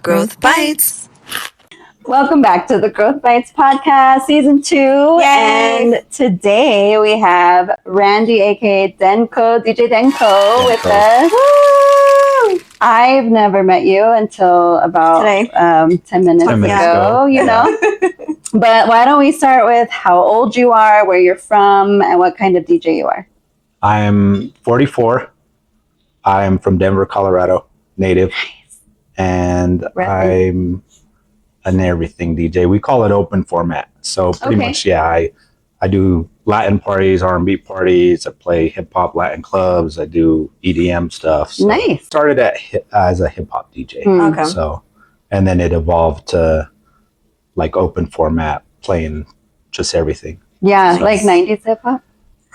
Growth Bites. Welcome back to the Growth Bites podcast, season 2. Yay. And today we have Randy, aka Denco, DJ Denco, with us. Woo! I've never met you until about 10 minutes ago, you know. But why don't we start with how old you are, where you're from, and what kind of DJ you are? I'm 44. I'm from Denver, Colorado, native. And I'm an everything DJ. We call it open format. So pretty much, I do Latin parties, R&B parties. I play hip hop Latin clubs. I do EDM stuff. So nice. Started as a hip hop DJ. Okay. So, and then it evolved to like open format, playing just everything. Yeah, so, like 90s hip hop.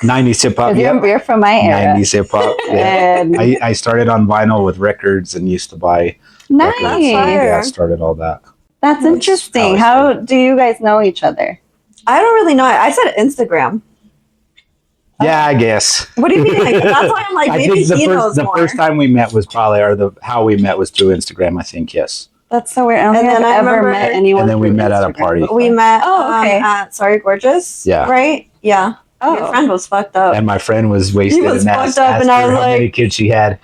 90s hip hop. You're from my era. 90s hip hop. Yeah. And I started on vinyl with records and used to buy. Nice. Records. Yeah, I started all that. That's interesting. How do you guys know each other? I don't really know. I said Instagram. Yeah, I guess. What do you mean? Like, that's why I'm like, maybe he knows the more. first time we met was probably, how we met was through Instagram, I think, yes. That's so weird. I don't think I've ever met anyone. And then we met at a party. We met at Sorry Gorgeous. Yeah. Right? Yeah. Oh. Your friend was fucked up. And my friend was wasted and asked her how many kids she had.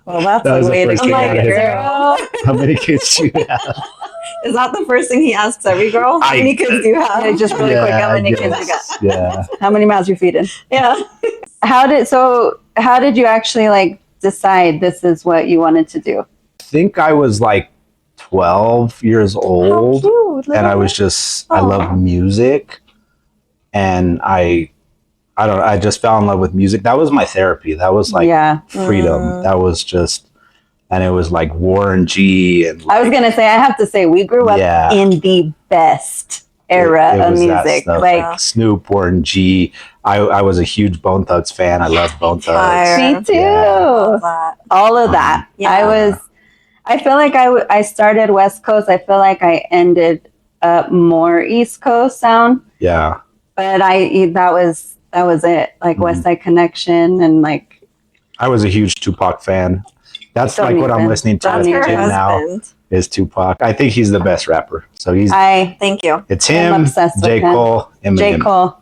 Well, that's a way to get like, girl. How many kids she have? Is that the first thing he asks every girl? How many kids do you have? Yeah, just really quick, how many kids you got? Yeah. How many mouths you feeding? Yeah. How did you actually like decide this is what you wanted to do? I think I was like 12 years old. How cute, and I was just, I love music. And I just fell in love with music. That was my therapy. That was like freedom. That was just, and it was like Warren G. And like, I was gonna say, I have to say, we grew up in the best era of music, like Snoop, Warren G. I was a huge Bone Thugs fan. I love Bone Thugs. Me too. Yeah. All of that. Yeah. I feel like I started West Coast. I feel like I ended up more East Coast sound. Yeah. But that was it. Like West Side Connection and like. I was a huge Tupac fan. That's like what I'm listening to now is Tupac. I think he's the best rapper. So thank you. It's him, J. Cole, Eminem. J. Cole.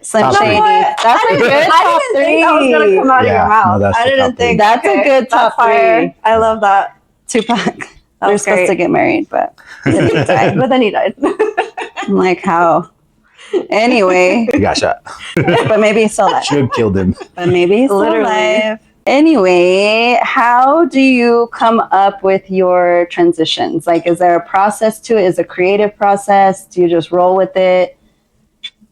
Slim Shady. That's a good top 3. I didn't think that was going to come out of your mouth. No, I didn't think. That's a good top 3. I love that. Tupac. They're supposed to get married, but then he died. I'm like, how? Anyway. He got shot. But maybe he's still alive. Should have killed him. But maybe he's still alive. Anyway, how do you come up with your transitions? Like, is there a process to it? Is it a creative process? Do you just roll with it?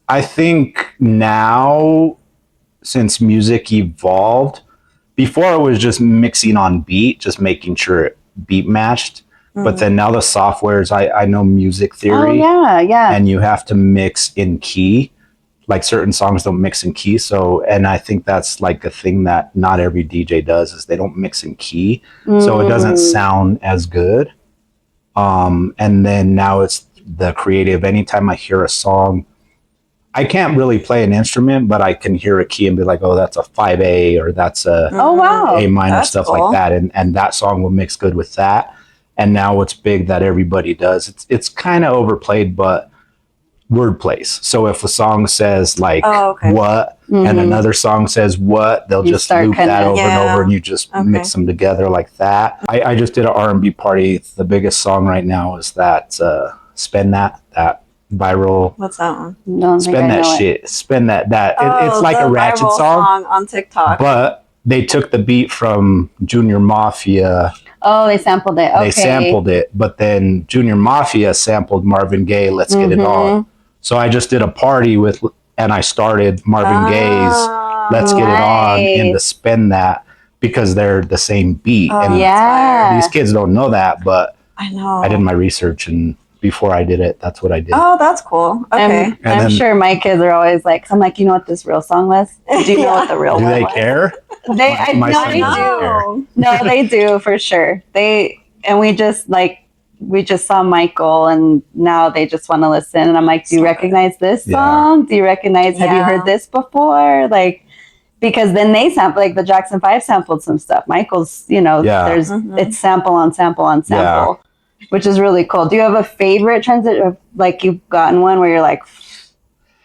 I think now, since music evolved, before it was just mixing on beat, just making sure it beat matched. But then now the softwares, I know music theory. Oh, yeah. And you have to mix in key. Like certain songs don't mix in key. So, and I think that's like a thing that not every DJ does is they don't mix in key. So it doesn't sound as good. And then now it's the creative. Anytime I hear a song, I can't really play an instrument, but I can hear a key and be like, oh, that's a 5A or that's a A minor, that's stuff cool. Like that. And that song will mix good with that. And now what's big that everybody does, it's kind of overplayed, but word plays. So if a song says like what and another song says what, they'll just loop that over and over and you just mix them together like that. I just did an R&B party. The biggest song right now is that Spend That viral. What's that one? No, Spend That shit. Spend That. It's like a ratchet song on TikTok. But they took the beat from Junior Mafia. Oh, they sampled it. Okay. They sampled it, but then Junior Mafia sampled Marvin Gaye, Let's Get It On. So I just did a party and I started Marvin Gaye's Let's Get It On in the Spend That because they're the same beat. And these kids don't know that, but I know. I did my research and before I did it, that's what I did. Oh, that's cool. Okay. And I'm sure my kids are always like, I'm like, you know what this real song was? Do you know what the real one was? Do they care? They do. No, they do for sure. We just saw Michael and now they just want to listen. And I'm like, do you recognize this song? Do you recognize, have you heard this before? Like, because then they sample, like the Jackson 5 sampled some stuff. Michael's, there's it's sample on sample on sample, which is really cool. Do you have a favorite transit? Like you've gotten one where you're like,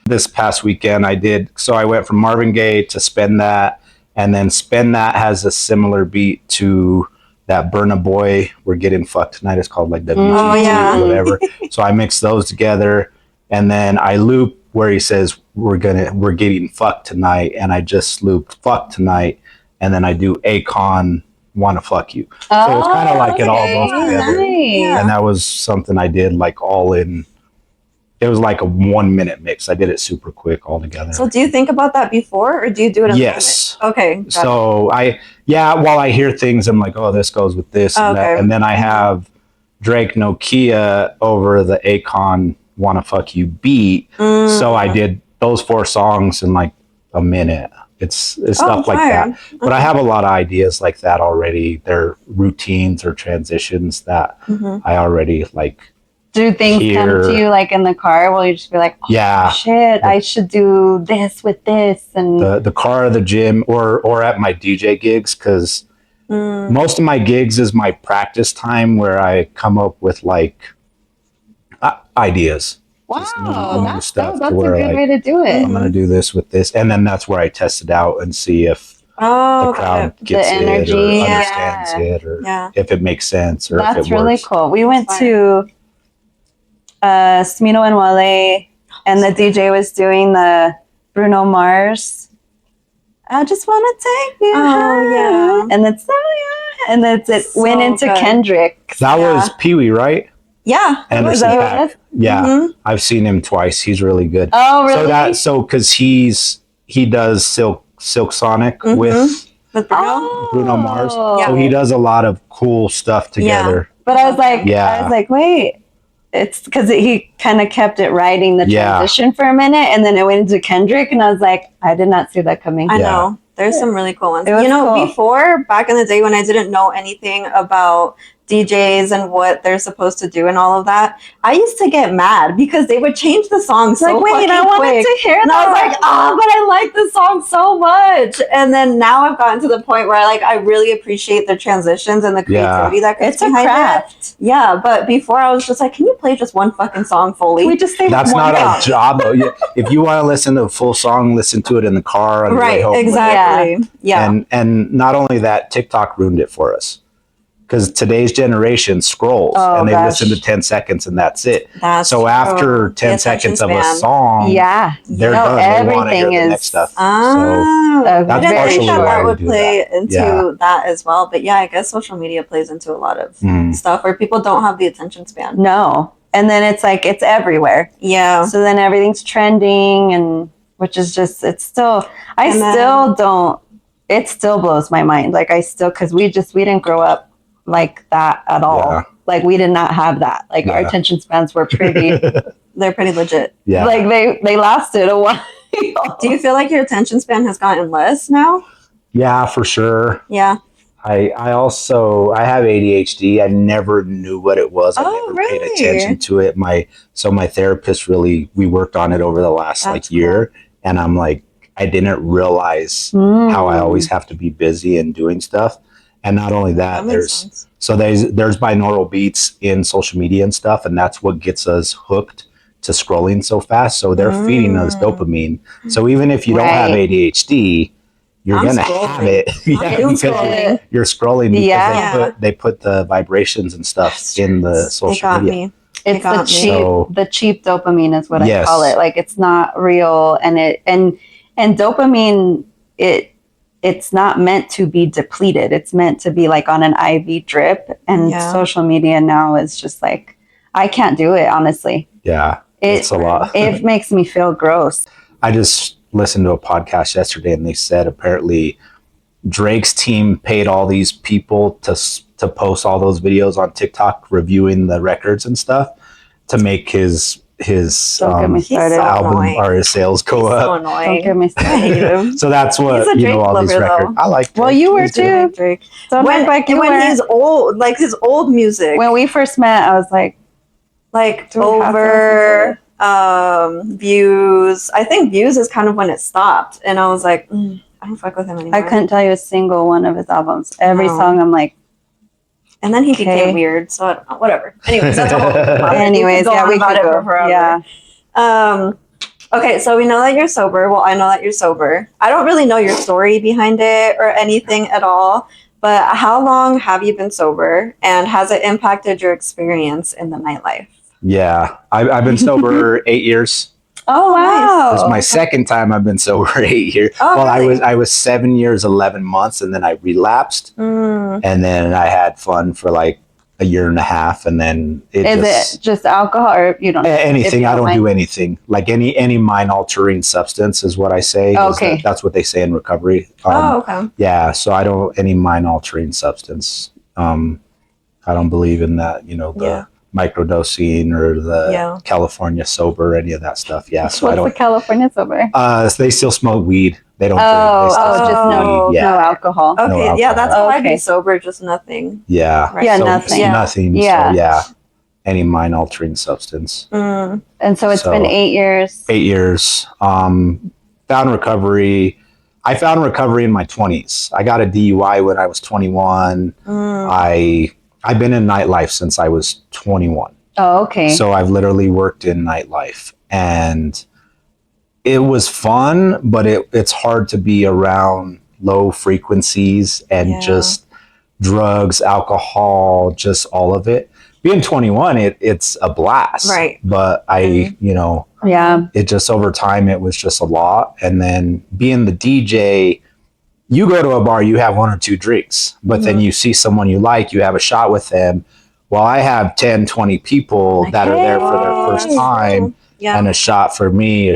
this past weekend I did. So I went from Marvin Gaye to Spend That, and then Spend That has a similar beat to that Burna Boy, We're Getting Fucked Tonight. It's called like WGT or whatever. So I mixed those together, and then I loop where he says we're getting fucked tonight, and I just looped fuck tonight, and then I do Akon Wanna Fuck You. So it's kind of like it all goes together. Nice. And that was something I did like all in. It was like a 1 minute mix. I did it super quick all together. So do you think about that before, or do you do it in yes. the moment? Okay. So while I hear things, I'm like, oh, this goes with this and that. And then I have Drake Nokia over the Akon Wanna Fuck You beat. So I did those 4 songs in like a minute. It's stuff like that. But I have a lot of ideas like that already. They're routines or transitions that I already like. Do things come to you like in the car? Will you just be like, oh, shit, I should do this with this? And the car, the gym, or at my DJ gigs, because most of my gigs is my practice time where I come up with like ideas. Wow, that's a good like, way to do it. I'm going to do this with this. And then that's where I test it out and see if the crowd gets the energy, it or understands it, or if it makes sense, or that's if it really works. Cool. We went to Smino and Wale, and the DJ was doing the Bruno Mars. I just want to take you home. And it's and then it went into Kendrick. That was Pee Wee, right? Yeah, Anderson .Paak. Yeah, I've seen him twice. He's really good. Oh, really? So because he does Silk Sonic with Bruno Mars. So he does a lot of cool stuff together. But I was like, wait. It's because he kind of kept it riding the transition for a minute, and then it went into Kendrick, and I was like, I did not see that coming. I know. There's some really cool ones. Before, back in the day when I didn't know anything about DJs and what they're supposed to do and all of that, I used to get mad because they would change the song so like, wait, I wanted to hear that. And I was like, but I like the song so much. And then now I've gotten to the point where I really appreciate the transitions and the creativity that goes behind craft. Yeah, but before I was just like, can you play just one fucking song fully? Can we just say that's not our job though. If you want to listen to a full song, listen to it in the car on the way home. Exactly. Yeah. And not only that, TikTok ruined it for us. Because today's generation scrolls and they listen to 10 seconds and that's it. So after 10 seconds of a song, they're done. They want to hear the next stuff. That's partially that would play into that as well. But I guess social media plays into a lot of stuff where people don't have the attention span. No. And then it's like, it's everywhere. Yeah. So then everything's trending, and which is just, it still blows my mind. Like because we didn't grow up like that at all. Like we did not have that. Like our attention spans were they're pretty legit. Yeah. Like they lasted a while. Do you feel like your attention span has gotten less now? Yeah, for sure. Yeah. I have ADHD. I never knew what it was. I never paid attention to it. My therapist we worked on it over the last year, and I'm like, I didn't realize how I always have to be busy and doing stuff. And not only that, there's binaural beats in social media and stuff, and that's what gets us hooked to scrolling so fast. So they're feeding us dopamine. So even if you don't have ADHD, you're gonna have it because you're scrolling because they put the vibrations and stuff in the social media. It's the cheap dopamine is what I call it. Like it's not real, and dopamine it's not meant to be depleted. It's meant to be like on an IV drip. And social media now is just like, I can't do it, honestly. Yeah, it's a lot. It makes me feel gross. I just listened to a podcast yesterday, and they said apparently Drake's team paid all these people to post all those videos on TikTok reviewing the records and stuff to make his album or his sales go up. So annoying. Don't get me started. So that's what all these records. I like Drake. Well, you were too. Drake. When he's old, like his old music. When we first met, I was like Over, Views. I think Views is kind of when it stopped, and I was like, I don't fuck with him anymore. I couldn't tell you a single one of his albums. Every song, I'm like. And then he became weird, so whatever. Anyways, that's a whole topic. Anyways, we could go forever. Yeah. Okay, so we know that you're sober. Well, I know that you're sober. I don't really know your story behind it or anything at all. But how long have you been sober, and has it impacted your experience in the nightlife? Yeah, I've been sober 8 years. Oh wow! This is my second time I've been sober 8 years. Oh, well, really? I was 7 years 11 months, and then I relapsed, and then I had fun for like a year and a half, and then it just alcohol, or you don't anything? I don't do anything like any mind altering substance is what I say. Okay, that's what they say in recovery. Okay. Yeah, so I don't any mind altering substance. I don't believe in that. The microdosing or the California sober, any of that stuff. Yeah, so what's the California sober? They still smoke weed. They don't drink. Just no alcohol. Okay, no alcohol. Yeah, that's why I'd be sober, just nothing. Yeah, right. Yeah, so, nothing. Nothing. Yeah, so, yeah, any mind altering substance. And so it's been 8 years. 8 years. Found recovery. I found recovery in my 20s. I got a DUI when I was 21. I've been in nightlife since I was 21. Oh, okay. So I've literally worked in nightlife, and it was fun, but it's hard to be around low frequencies and just drugs, alcohol, just all of it. Being 21, it's a blast. Right. But it just over time, it was just a lot. And then being the DJ, you go to a bar, you have 1 or 2 drinks, but then you see someone you like, you have a shot with them. Well, I have 10, 20 people that are there for their first time. Yeah. And a shot for me, and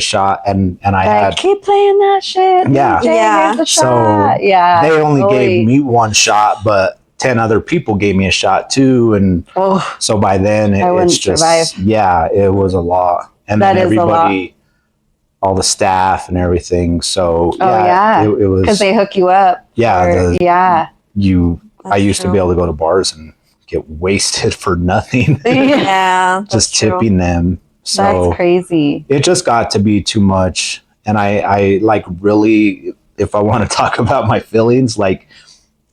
I had keep playing that shit. Yeah. The so shot. they only gave me 1 shot, but 10 other people gave me a shot too. And so by then it's just, it was a lot. And then everybody, all the staff and everything. So it was, because they hook you up. I used to be able to go to bars and get wasted for nothing. Just tipping them. So that's crazy. It just got to be too much. And I like really, if I want to talk about my feelings, like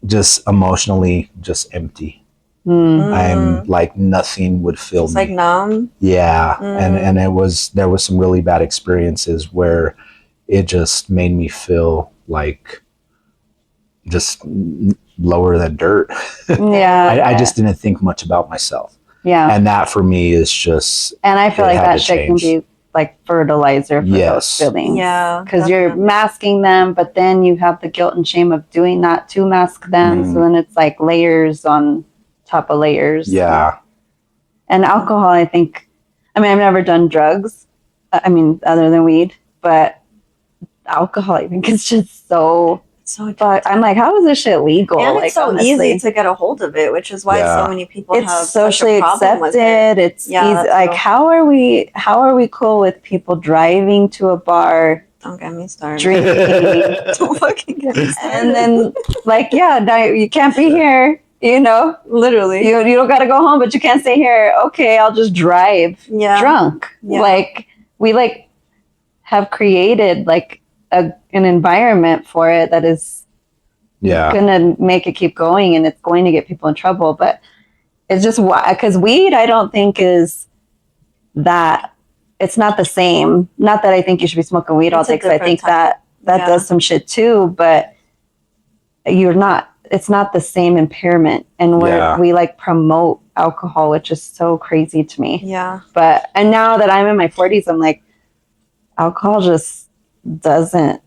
just emotionally just empty. I'm like nothing would fill me. Like numb. Yeah. And there was some really bad experiences where it just made me feel like just lower than dirt. I just didn't think much about myself. Yeah. And that for me is just... And I feel like that shit can be like fertilizer for those feelings. Yeah. Because you're masking them, but then you have the guilt and shame of doing that to mask them. So then it's like layers on top of layers. Yeah. And alcohol, I think... I mean, I've never done drugs. I mean, other than weed. But alcohol, I think it's just so... But I'm like, how is this shit legal? And like, it's so easy to get a hold of it, which is why so many people have socially accepted. It's easy. Like, how are we cool with people driving to a bar? Don't get me started. Drinking. Don't fucking get me started. And then, like, you can't be here. Literally. You don't got to go home, but you can't stay here. Okay, I'll just drive drunk. Yeah. Like, we have created like an environment for it that is gonna make it keep going, and it's going to get people in trouble. But it's just because weed, I don't think is that. It's not the same. Not that I think you should be smoking weed all day, because I think that does some shit too. But it's not the same impairment, and we like promote alcohol, which is so crazy to me. Yeah. And now that I'm in my 40s, I'm like, alcohol just doesn't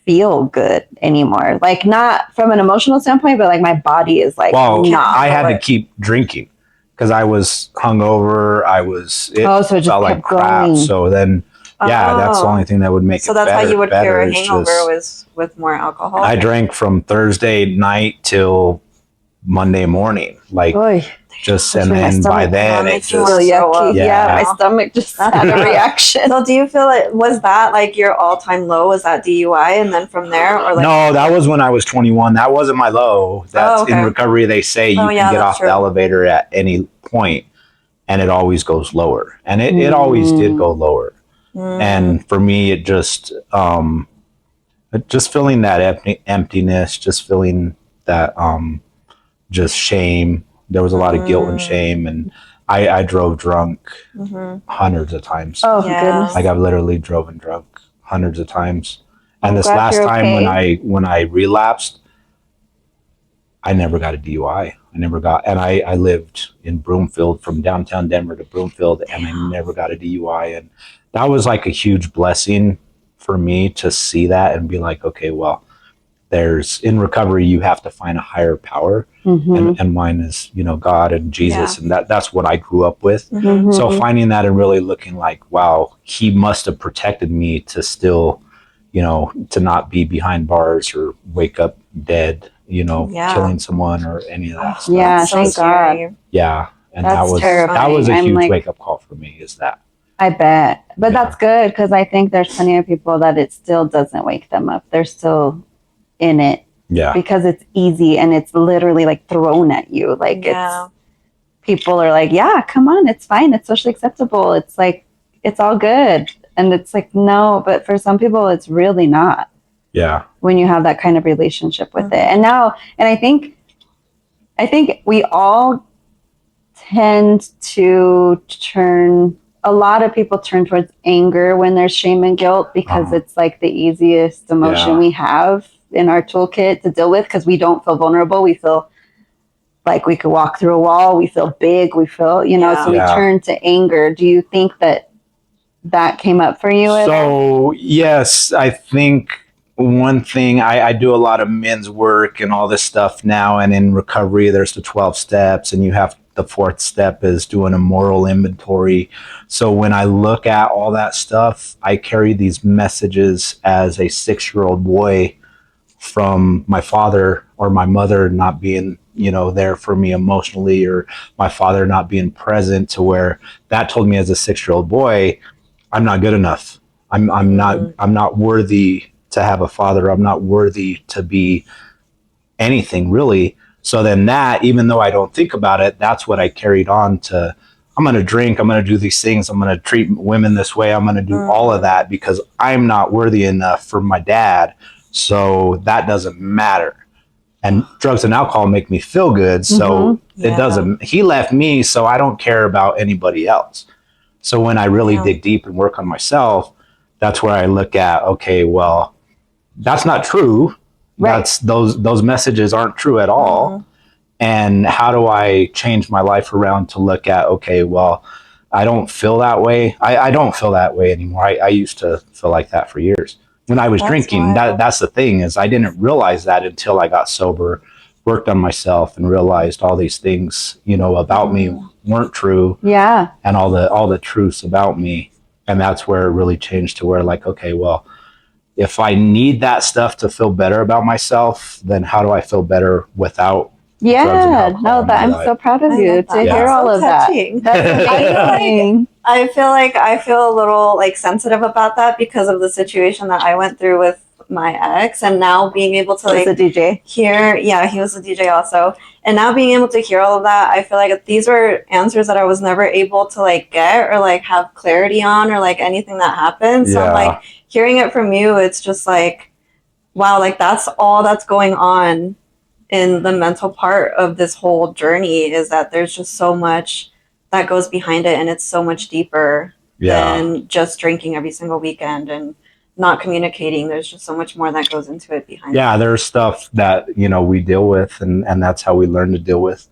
feel good anymore. Like, not from an emotional standpoint, but like my body is like, I had to keep drinking because I was hungover. So it felt like crap. Going. So then, that's the only thing that would make it better. So that's how you would cure a hangover, was with more alcohol? I drank from Thursday night till Monday morning. Like, and then by then it just yucky. My stomach just had a reaction. So do you feel was that like your all-time low? Was that DUI, and then from there, or like? No, that was when I was 21. That wasn't my low. That's in recovery. They say you can get off the elevator at any point, and it always goes lower, and it always did go lower. And for me, it just just feeling that emptiness, just feeling that just shame. There was a lot of guilt and shame, and I drove drunk hundreds of times. Oh goodness! Like I've literally driven drunk hundreds of times. And I'm this glad last you're time okay. when I relapsed, I never got a DUI. And I lived in Broomfield, from downtown Denver to Broomfield, and I never got a DUI. And that was like a huge blessing for me to see that and be like, okay, well, in recovery, you have to find a higher power. And mine is, God and Jesus. And that's what I grew up with. So finding that and really looking like, wow, he must have protected me to still, to not be behind bars or wake up dead, killing someone or any of that stuff. Yeah, thank God. Yeah. And that's terrifying. That was a huge wake up call for me, is that. I bet. But that's good, because I think there's plenty of people that it still doesn't wake them up. They're still in it. Yeah. Because it's easy and it's literally like thrown at you. Like people are like, yeah, come on, it's fine. It's socially acceptable. It's like, it's all good. And it's like, no, but for some people, it's really not. Yeah. When you have that kind of relationship with it. And I think we all tend to a lot of people turn towards anger when there's shame and guilt, because it's like the easiest emotion we have in our toolkit to deal with, because we don't feel vulnerable. We feel like we could walk through a wall. We feel big. We feel, so we turn to anger. Do you think that came up for you at all? Yes, I think one thing, I do a lot of men's work and all this stuff now, and in recovery there's the 12 steps, and the fourth step is doing a moral inventory. So when I look at all that stuff, I carry these messages as a 6-year-old boy from my father or my mother not being, there for me emotionally, or my father not being present, to where that told me as a 6-year-old boy, I'm not good enough. I'm not worthy to have a father. I'm not worthy to be anything, really. So then that, even though I don't think about it, that's what I carried on to. I'm going to drink. I'm going to do these things. I'm going to treat women this way. I'm going to do all of that because I'm not worthy enough for my dad. So that doesn't matter. And drugs and alcohol make me feel good. So it doesn't. He left me, so I don't care about anybody else. So when I really dig deep and work on myself, that's where I look at, okay, well, that's not true. Right. Those messages aren't true at all. And how do I change my life around to look at, okay, well, I don't feel that way. I don't feel that way anymore. I used to feel like that for years. When I was drinking, that's the thing, is I didn't realize that until I got sober, worked on myself, and realized all these things, about me weren't true. Yeah. And all the truths about me. And that's where it really changed to where, like, okay, well, if I need that stuff to feel better about myself, then how do I feel better without? Yeah, no, I'm so proud of you to hear all of that. That's amazing. I feel a little like sensitive about that because of the situation that I went through with my ex, and now being able to like a DJ hear, he was a DJ also, and now being able to hear all of that, I feel like these were answers that I was never able to like get or like have clarity on, or like anything that happened. So I'm like, hearing it from you, it's just like, wow, like that's all that's going on in the mental part of this whole journey, is that there's just so much that goes behind it, and it's so much deeper than just drinking every single weekend and not communicating. There's just so much more that goes into it behind it. There's stuff that we deal with, and that's how we learn to deal with.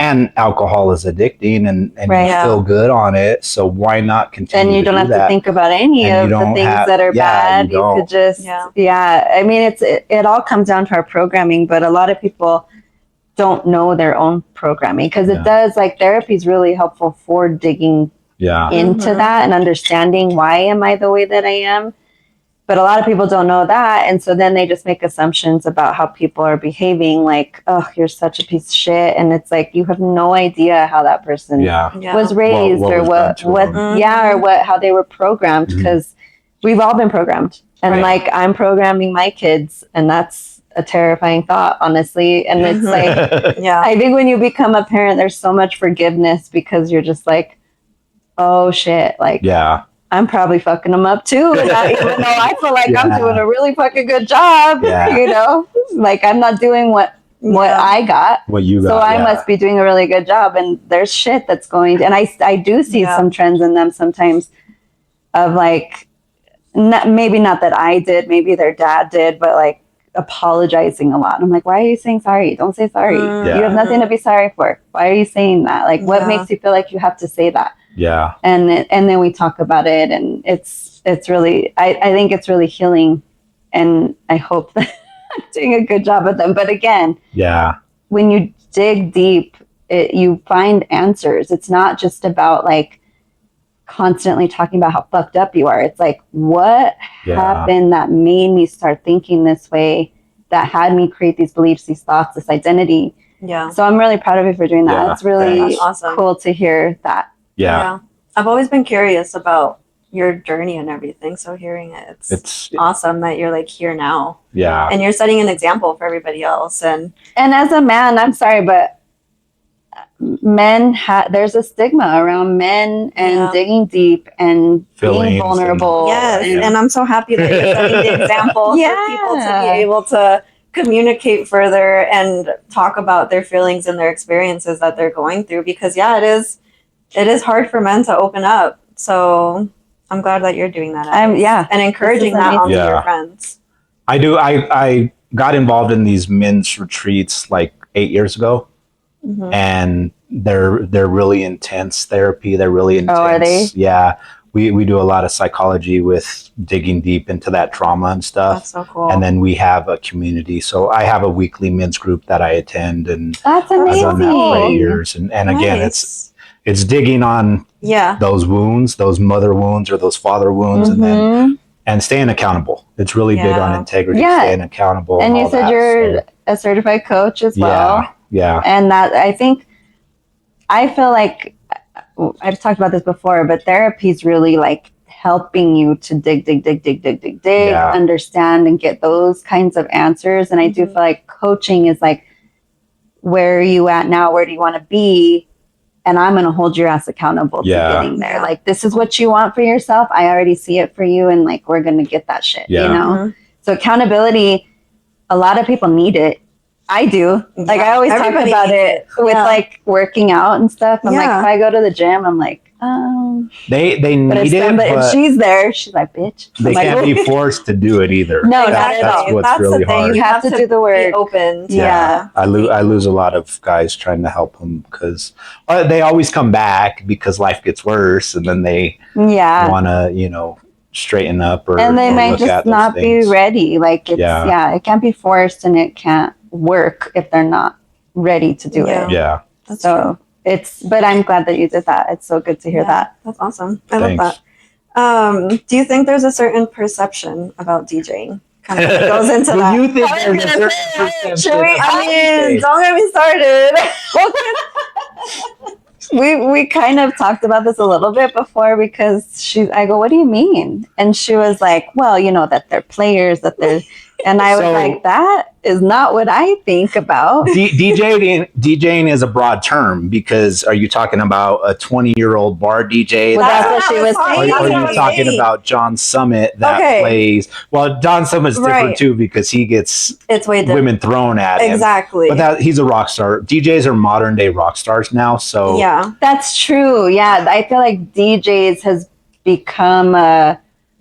And alcohol is addicting, and you feel good on it, so why not continue? And you don't have to think about any of the things that are bad. You could just I mean, it all comes down to our programming, but a lot of people don't know their own programming, because it does, like, therapy is really helpful for digging into that and understanding, why am I the way that I am. But a lot of people don't know that, and so then they just make assumptions about how people are behaving, like, oh, you're such a piece of shit, and it's like, you have no idea how that person was raised, or how they were programmed, because we've all been programmed. And like, I'm programming my kids, and that's a terrifying thought, honestly. And it's like, I think when you become a parent, there's so much forgiveness, because you're just like, oh shit, like, I'm probably fucking them up too. And even though I feel like I'm doing a really fucking good job, you know, like I'm not doing what I got, what you got. So I must be doing a really good job. And there's shit that's going to, and I do see some trends in them sometimes of like, maybe not that I did, maybe their dad did, but like apologizing a lot. I'm like, why are you saying sorry? Don't say sorry. You have nothing to be sorry for. Why are you saying that? Like, what makes you feel like you have to say that? Yeah. And then we talk about it, and it's really, I think it's really healing, and I hope that I'm doing a good job with them. But again, when you dig deep, you find answers. It's not just about like constantly talking about how fucked up you are. It's like, what happened that made me start thinking this way, that had me create these beliefs, these thoughts, this identity. Yeah. So I'm really proud of you for doing that. It's really awesome. Cool to hear that. Yeah. I've always been curious about your journey and everything. So hearing it, it's awesome that you're like here now. Yeah. And you're setting an example for everybody else. And as a man, I'm sorry, but men there's a stigma around men and digging deep and being vulnerable. And I'm so happy that you're setting the example for people to be able to communicate further and talk about their feelings and their experiences that they're going through, because it is hard for men to open up. So I'm glad that you're doing that. And encouraging that onto your friends. I do. I got involved in these men's retreats like 8 years ago. Mm-hmm. And they're really intense therapy. They're really intense. Oh, are they? Yeah. We do a lot of psychology with digging deep into that trauma and stuff. That's so cool. And then we have a community. So I have a weekly men's group that I attend, and that's amazing. I've done that for 8 years. And again, it's digging on those wounds, those mother wounds or those father wounds, and staying accountable. It's really big on integrity, staying accountable. And you said you're a certified coach as well. Yeah. And that, I feel like I've talked about this before, but therapy is really like helping you to dig, understand and get those kinds of answers. And I do feel like coaching is like, where are you at now? Where do you want to be? And I'm going to hold your ass accountable to getting there. Like, this is what you want for yourself. I already see it for you. And like, we're going to get that shit, you know? So accountability, a lot of people need it. I do. Like, I always talk about it with like working out and stuff. I'm like, if I go to the gym, I'm like, they need it. But if she's there, she's like, bitch. They can't be forced to do it either. No, not at all. That's what's really hard. You have to do the work. Open. I lose a lot of guys trying to help them because they always come back because life gets worse, and then they want to, straighten up and they might just not be ready. Like, it's it can't be forced, and it can't work if they're not ready to do it. Yeah. That's true. But I'm glad that you did that. It's so good to hear that. That's awesome. I love that. Do you think there's a certain perception about DJing? Kind of goes into that. Do you think there's a certain perception? Don't get me started. We kind of talked about this a little bit before, because I go, what do you mean? And she was like, well, that they're players, and I was like, that is not what I think about. DJing is a broad term, because are you talking about a 20-year-old bar DJ? Well, that's what she was saying. Or are you talking about John Summit that plays? Well, John Summit's different too, because he gets women thrown at him. Exactly. But he's a rock star. DJs are modern day rock stars now. So that's true. Yeah, I feel like DJs has become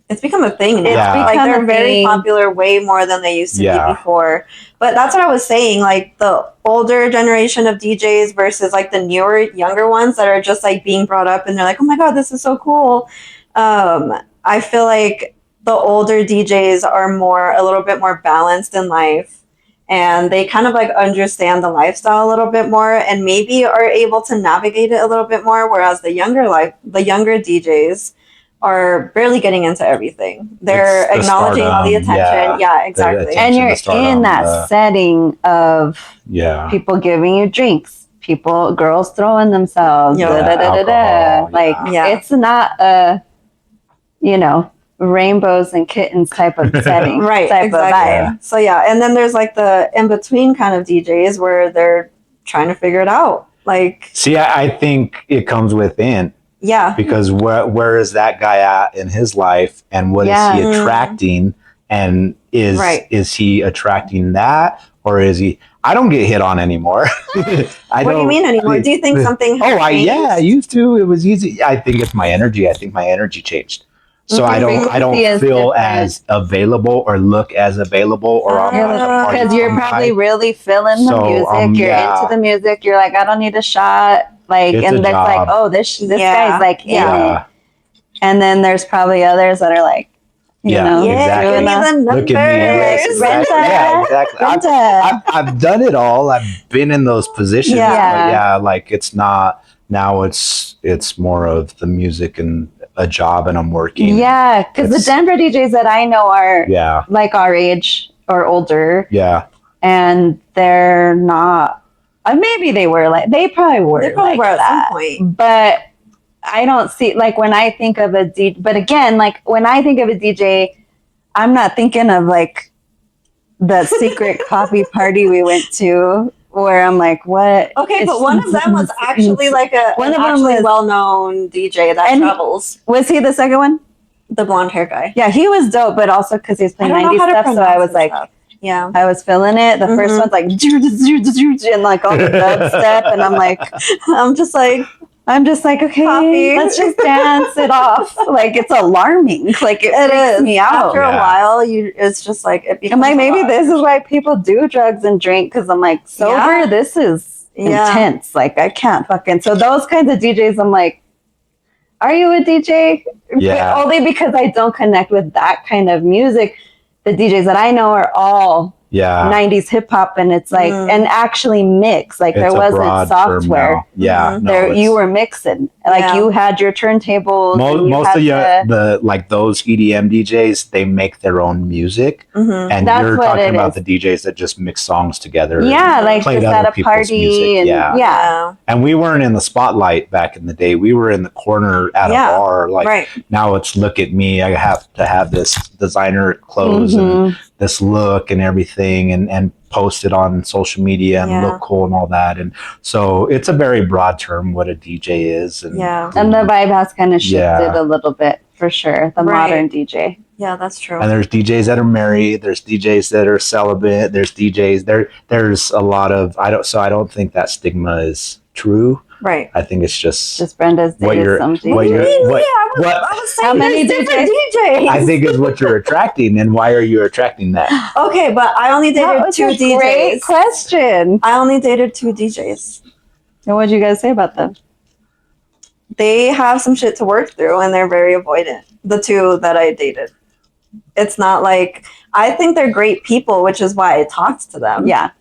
it's become a thing now. Like, they're very popular, way more than they used to be before. But that's what I was saying. Like, the older generation of DJs versus like the newer, younger ones that are just like being brought up, and they're like, oh my God, this is so cool. I feel like the older DJs are a little bit more balanced in life, and they kind of like understand the lifestyle a little bit more, and maybe are able to navigate it a little bit more. Whereas the younger DJs are barely getting into everything. They're acknowledging all the attention. Yeah, exactly. And you're in that setting of people giving you drinks, girls throwing themselves, alcohol, like, it's not rainbows and kittens type of setting, type of vibe. So and then there's like the in-between kind of DJs where they're trying to figure it out. Like, see, I think it comes within. Yeah. Because where is that guy at in his life, and what is he attracting, and is he attracting that, or is he? I don't get hit on anymore. What do you mean anymore? Do you think something has changed? I used to. It was easy. I think it's my energy. I think my energy changed. So I don't feel as available or look as available or because you're probably really feeling the music. You're into the music. You're like, I don't need a shot. Like, it's and that's like, oh, this guy's like in it. And then there's probably others that are like, you know, exactly. Look at me. Yes, exactly. Yeah, exactly. I've done it all. I've been in those positions. Yeah. But like it's not now. It's more of the music and a job, and I'm working. Yeah, because the Denver DJs that I know are like our age or older. Yeah, and they're not. Maybe they were like they probably were. They probably were at some point, but I don't see like when I think of a DJ. But again, like when I think of a DJ, I'm not thinking of like the secret coffee party we went to where I'm like, what? Okay, but one of them was actually like one of them was well-known DJ that travels. Was he the second one? The blonde hair guy. Yeah, he was dope, but also because he's playing 90s stuff, so I was like, yeah, I was feeling it. The first one's like, and like all the dubstep, and I'm just like, okay, Coffee. let's just dance it off. Like it's alarming. Like it freaks me out. After a while, it's just like it becomes. I'm like, maybe this is why people do drugs and drink, because I'm like sober. This is intense. Like I can't fucking. So those kinds of DJs, I'm like, are you a DJ? Yeah. Only because I don't connect with that kind of music. The DJs that I know are all 90s hip hop, and it's like and actually mix. Like there wasn't software. Yeah, you were mixing. Like you had your turntables. Most of the like those EDM DJs, they make their own music, and you're talking about the DJs that just mix songs together. Yeah, like just at a party. And, and we weren't in the spotlight back in the day. We were in the corner at a bar. Like now it's look at me. I have to have this designer clothes and this look and everything, and post it on social media and look cool and all that. And so it's a very broad term what a DJ is. And the vibe has kind of shifted a little bit for sure. The modern DJ. Yeah, that's true. And there's DJs that are married. There's DJs that are celibate. There's DJs there's a lot of I don't think that stigma is true. Right. I think it's just Brenda's dated some DJs. I was saying how many different DJs? I think is what you're attracting, and why are you attracting that? Okay, but I only dated two DJs. Great question. I only dated two DJs. And what did you guys say about them? They have some shit to work through, and they're very avoidant. The two that I dated. It's not like I think they're great people, which is why I talked to them. Yeah,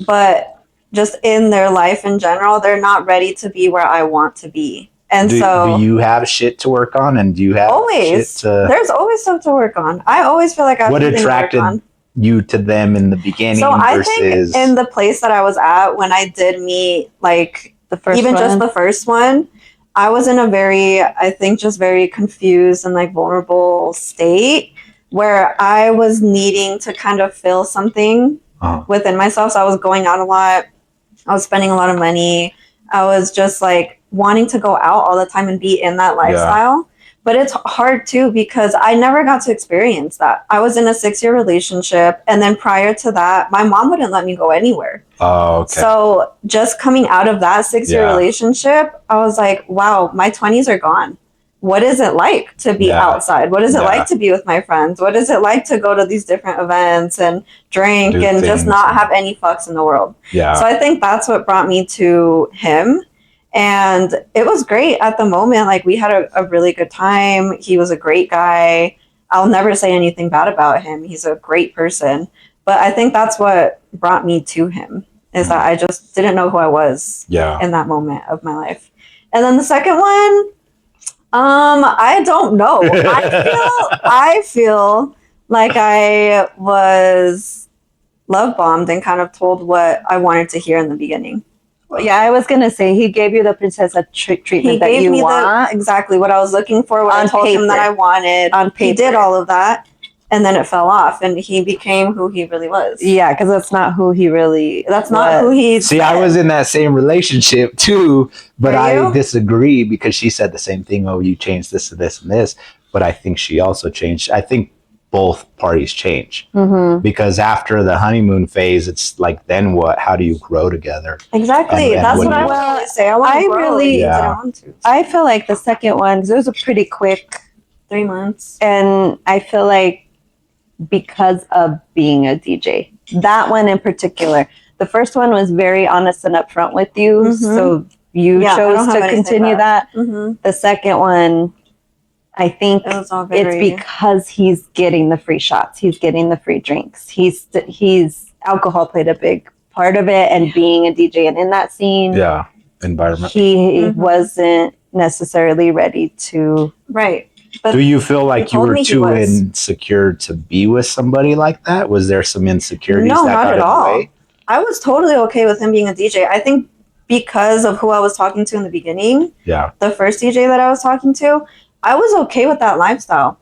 but just in their life in general, they're not ready to be where I want to be. And do you have shit to work on? And do you have there's always stuff to work on. I always feel like I have what attracted you to them in the beginning? So I think in the place that I was at when I did meet, like the first just the first one, I was in a very, I think, just very confused and like vulnerable state where I was needing to kind of feel something within myself. So I was going out a lot. I was spending a lot of money. I was just like wanting to go out all the time and be in that lifestyle. But it's hard too because I never got to experience that. I was in a 6-year relationship. And then prior to that, my mom wouldn't let me go anywhere. Oh, okay. So just coming out of that 6-year relationship, I was like, wow, my 20s are gone. What is it like to be outside? What is it like to be with my friends? What is it like to go to these different events and drink and just not have any fucks in the world? Yeah. So I think that's what brought me to him. And it was great at the moment. Like we had a really good time. He was a great guy. I'll never say anything bad about him. He's a great person. But I think that's what brought me to him is that I just didn't know who I was in that moment of my life. And then the second one, I don't know. I feel like I was love bombed and kind of told what I wanted to hear in the beginning. Yeah, I was gonna say he gave you the princess treatment that you want. Exactly what I was looking for. What I told him that I wanted. On paper. He did all of that, and then it fell off, and he became who he really was. Yeah, because that's not who he really. That's not who he. See, I was in that same relationship too, but I disagree because she said the same thing. Oh, you changed this and this and this, but I think she also changed. I think both parties change because after the honeymoon phase, it's like, then what? How do you grow together? Exactly. And that's what I want to say. I feel like the second one, because it was a pretty quick 3 months, and I feel like because of being a DJ, that one in particular, the first one was very honest and upfront with you, so you chose to continue that. The second one, I think it's because he's getting the free shots, he's getting the free drinks, he's alcohol played a big part of it, and being a DJ and in that scene, environment, he wasn't necessarily ready to. Right. But do you feel like you were too insecure to be with somebody like that? Was there some insecurities? No, not at all. I was totally okay with him being a DJ. I think because of who I was talking to in the beginning, the first DJ that I was talking to, I was okay with that lifestyle.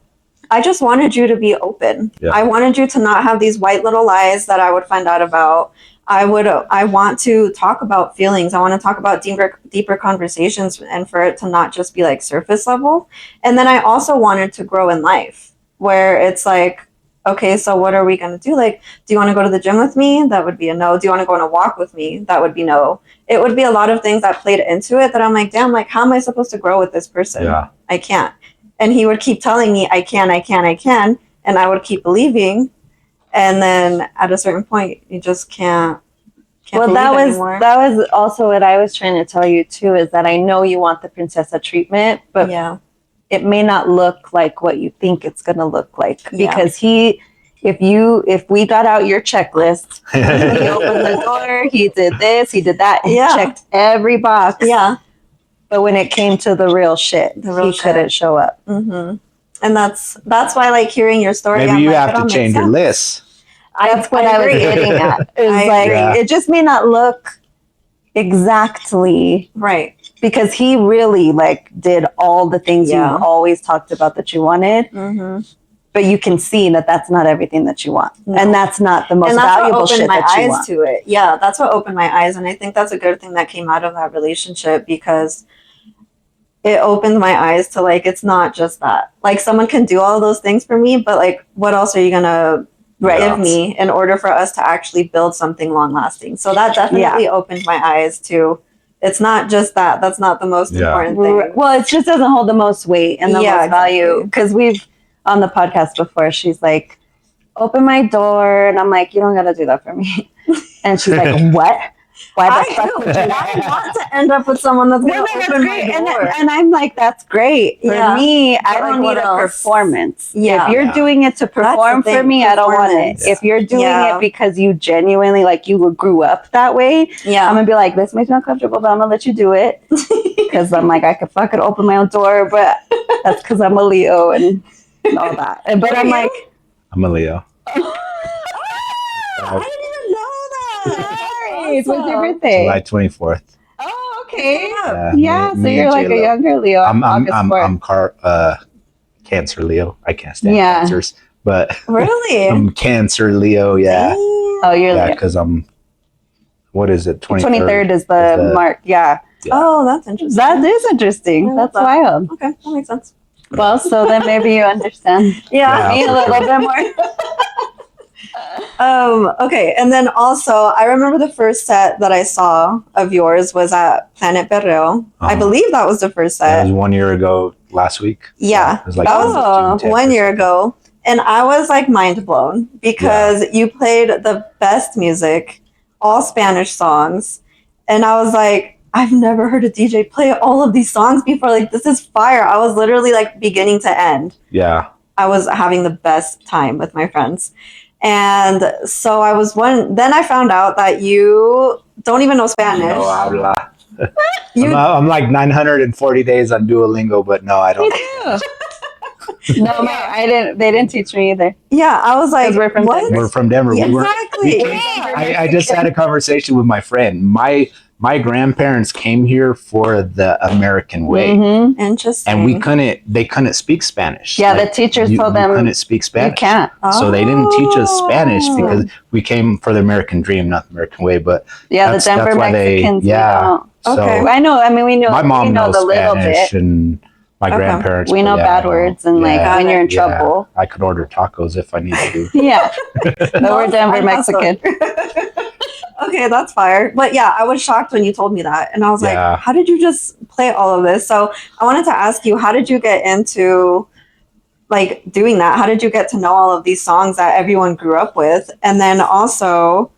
I just wanted you to be open. I wanted you to not have these white little lies that I would find out about. I want to talk about feelings. I want to talk about deeper conversations, and for it to not just be like surface level. And then I also wanted to grow in life, where it's like, okay, so what are we going to do? Like, do you want to go to the gym with me? That would be a no. Do you want to go on a walk with me? That would be no. It would be a lot of things that played into it that I'm like, damn, like, how am I supposed to grow with this person? I can't. And he would keep telling me, I can. And I would keep believing. And then at a certain point, you just can't well, that was also what I was trying to tell you too, is that I know you want the princessa treatment, but it may not look like what you think it's going to look like, because if we got out your checklist, he opened the door, he did this, he did that, he checked every box. But when it came to the real shit, he couldn't show up. And that's why, like, hearing your story, maybe you have to change your list. That's what I was getting at. It just may not look exactly right, because he really like did all the things you always talked about that you wanted. But you can see that that's not everything that you want, and that's not the most valuable shit that you want. To it. Yeah, that's what opened my eyes, and I think that's a good thing that came out of that relationship, because it opened my eyes to, like, it's not just that. Like, someone can do all those things for me, but like, what else are you gonna give me in order for us to actually build something long lasting? So that definitely opened my eyes to, it's not just that. That's not the most important thing. Well, it just doesn't hold the most weight and the most value, because we've on the podcast before, she's like, open my door, and I'm like, you don't gotta do that for me. And she's like, what? Why the fuck would you? I want to end up with someone that's going to open my door. And I'm like, that's great. For me, I don't need a performance. If you're doing it to perform for me, I don't want it. If you're doing it because you genuinely, like, you grew up that way, I'm going to be like, this makes me uncomfortable, but I'm going to let you do it. Because I'm like, I could fucking open my own door, but that's because I'm a Leo and all that. But I'm like, I'm a Leo. I didn't even know that. When's your birthday? July 24th. Oh, okay. So you're like a younger Leo. I'm Cancer Leo. I can't stand cancers, but really, I'm Cancer Leo. Yeah. Oh, you're Leo. Because what is it? 23rd is the mark. Yeah. Oh, that's interesting. That is interesting. That's wild. Okay, that makes sense. Well, so then maybe you understand. Me a little bit more. Okay, and then also, I remember the first set that I saw of yours was at Planet Perreo. I believe that was the first set. It was 1 year ago last week. Yeah, it was like that was 1 year ago. And I was like mind blown, because you played the best music, all Spanish songs. And I was like, I've never heard a DJ play all of these songs before. Like, this is fire. I was literally like beginning to end. Yeah. I was having the best time with my friends. And so then I found out that you don't even know Spanish. No habla. I'm like 940 days on Duolingo, but no, I don't. No, I didn't. They didn't teach me either. Yeah, I was like, we're from Denver. Exactly. I just had a conversation with my friend. My my grandparents came here for the American way. Interesting. And they couldn't speak Spanish. Yeah, the teachers told them couldn't speak Spanish. You can't. So they didn't teach us Spanish because we came for the American dream, not the American way. But the Denver Mexicans. So I know. I mean, we know. My mom knows the little Spanish, bit. and my grandparents. We know bad words, and like when you're in trouble. I could order tacos if I needed to. Yeah, no, we're Denver Mexican. Okay, that's fire. But yeah, I was shocked when you told me that. And I was like, how did you just play all of this? So I wanted to ask you, how did you get into like doing that? How did you get to know all of these songs that everyone grew up with? And then also,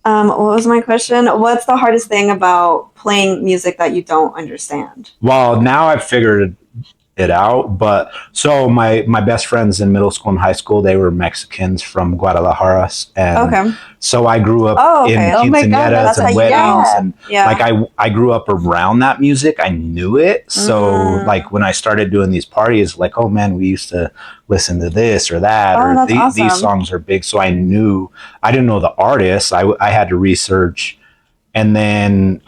what was my question? What's the hardest thing about playing music that you don't understand? Well, now I've figured it out, but so my best friends in middle school and high school, they were Mexicans from Guadalajara, and so I grew up in quinceañeras and weddings, and like I grew up around that music. I knew it, so like when I started doing these parties, like, oh man, we used to listen to this or that, or these songs are big. So I didn't know the artists. I had to research. And then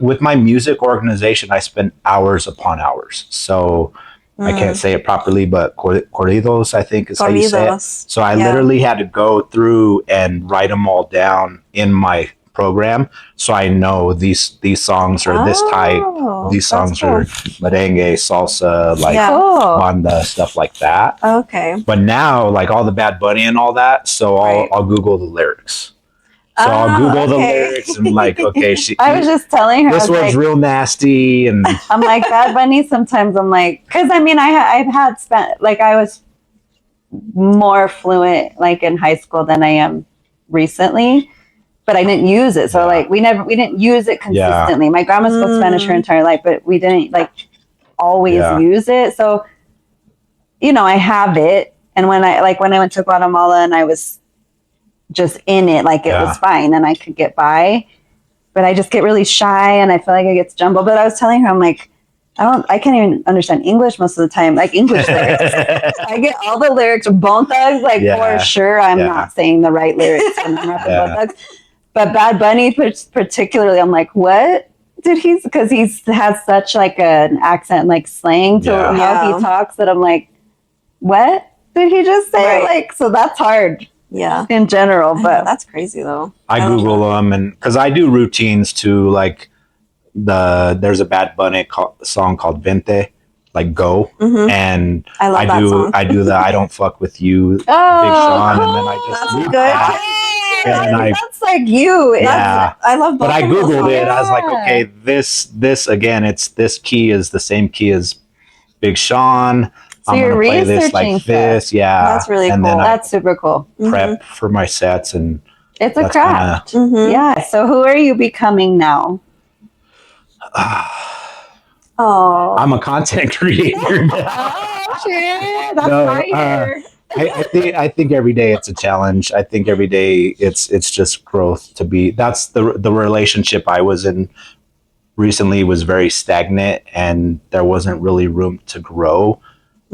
with my music organization, I spent hours upon hours. So I can't say it properly, but corridos, I think is how you say it. So I literally had to go through and write them all down in my program. So I know these songs are this type. These songs are merengue, salsa, like banda, stuff like that. Okay. But now, like all the Bad Bunny and all that, so I'll Google the lyrics. So I'll Google the lyrics and like, okay, I was just telling her this one's real nasty, and I'm like Bad Bunny. Sometimes I'm like, because I mean, I've had like I was more fluent like in high school than I am recently, but I didn't use it. So like we didn't use it consistently. My grandma spoke Spanish her entire life, but we didn't like always use it. So I have it, and when I went to Guatemala and I was just in it, like it was fine and I could get by, but I just get really shy and I feel like it gets jumbled. But I was telling her, I'm like, I can't even understand English most of the time, like English lyrics. I get all the lyrics from Bone Thugs, like for sure I'm not saying the right lyrics when I'm rapping Bone Thugs. But Bad Bunny particularly, I'm like, what did because he has such like an accent, like slang to how he talks, that I'm like, what did he just say? Like, so that's hard. Yeah, in general, but that's crazy though. I Google them, and because I do routines too, like there's a Bad Bunny song called "Vente," like "Go," and I do the "I Don't Fuck with You" Big Sean, and then I just loop that. And that's like you. Yeah, I love. But I Googled it. I was like, okay, this again, this key is the same key as Big Sean. So I'm you're gonna play this like this, That's really cool. That's super cool. Prep for my sets, and it's a craft. Yeah. So who are you becoming now? I'm a content creator now. Oh shit! That's I think every day it's a challenge. I think every day it's just growth to be. That's the relationship I was in recently was very stagnant, and there wasn't really room to grow.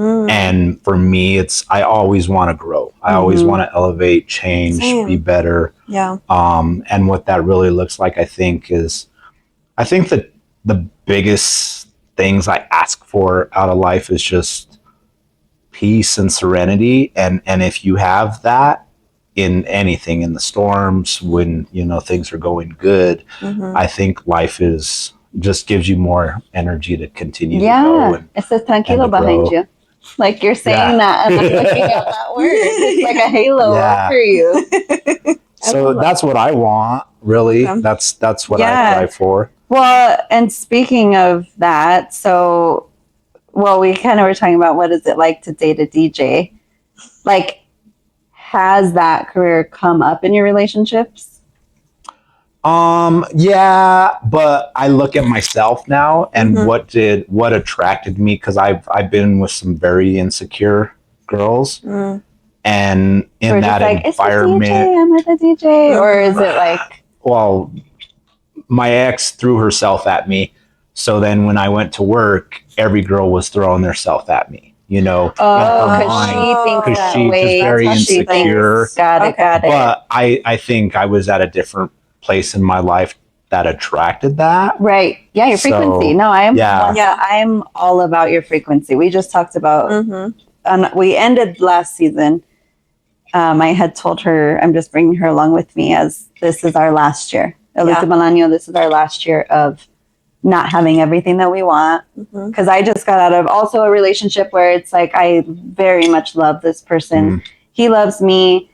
And for me, I always want to grow. I always want to elevate, change, be better. Yeah. And what that really looks like, I think that the biggest things I ask for out of life is just peace and serenity. And if you have that in anything, in the storms, when, things are going good, I think life just gives you more energy to continue to go. And, it's a tranquilo behind you. Like you're saying that, and I'm looking at that word. It's like a halo for you. So that's what I want, really. That's what I strive for. Well, and speaking of that, we kind of were talking about what is it like to date a DJ? Like, has that career come up in your relationships? Yeah, but I look at myself now and what attracted me, because I've been with some very insecure girls, and in that like, environment, I'm with a DJ, or is it like? Well, my ex threw herself at me, so then when I went to work, every girl was throwing herself at me. Because she's very insecure. Got it. But I think I was at a different place in my life that attracted that. Right. Yeah, your frequency. No, I'm all about your frequency. We just talked about, we ended last season. I had told her, I'm just bringing her along with me as this is our last year. El último año, this is our last year of not having everything that we want. Because I just got out of also a relationship where it's like, I very much love this person. He loves me.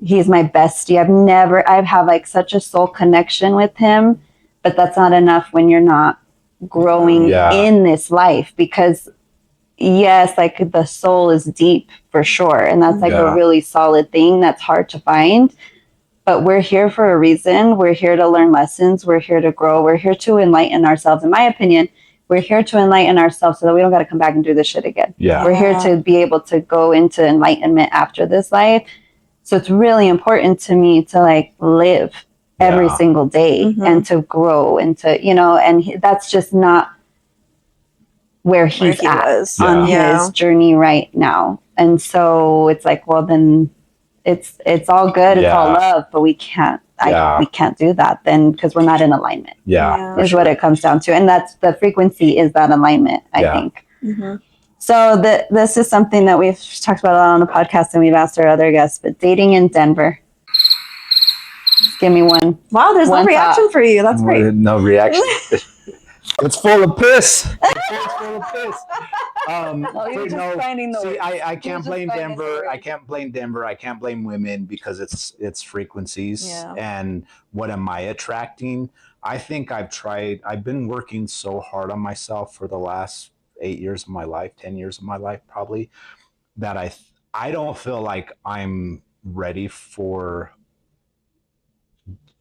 He's my bestie. I've had like such a soul connection with him, but that's not enough when you're not growing in this life, because yes, like the soul is deep for sure. And that's like a really solid thing that's hard to find. But we're here for a reason. We're here to learn lessons. We're here to grow. We're here to enlighten ourselves. In my opinion, we're here to enlighten ourselves so that we don't got to come back and do this shit again. We're here to be able to go into enlightenment after this life. So it's really important to me to like live every single day and to grow and to, and that's just not where he's at on his journey right now. And so it's like, well, then it's all good. It's all love, but we can't do that then because we're not in alignment. Is what it comes down to. And that's the frequency is that alignment, I think. So this is something that we've talked about a lot on the podcast and we've asked our other guests, but dating in Denver. Just give me one. Wow, there's no reaction for you. That's great. No reaction. It's full of piss. It's full of piss. I can't blame Denver. I can't blame Denver. I can't blame women because it's frequencies. And what am I attracting? I think I've been working so hard on myself for the last 8 years of my life, 10 years of my life, probably, that I don't feel like I'm ready for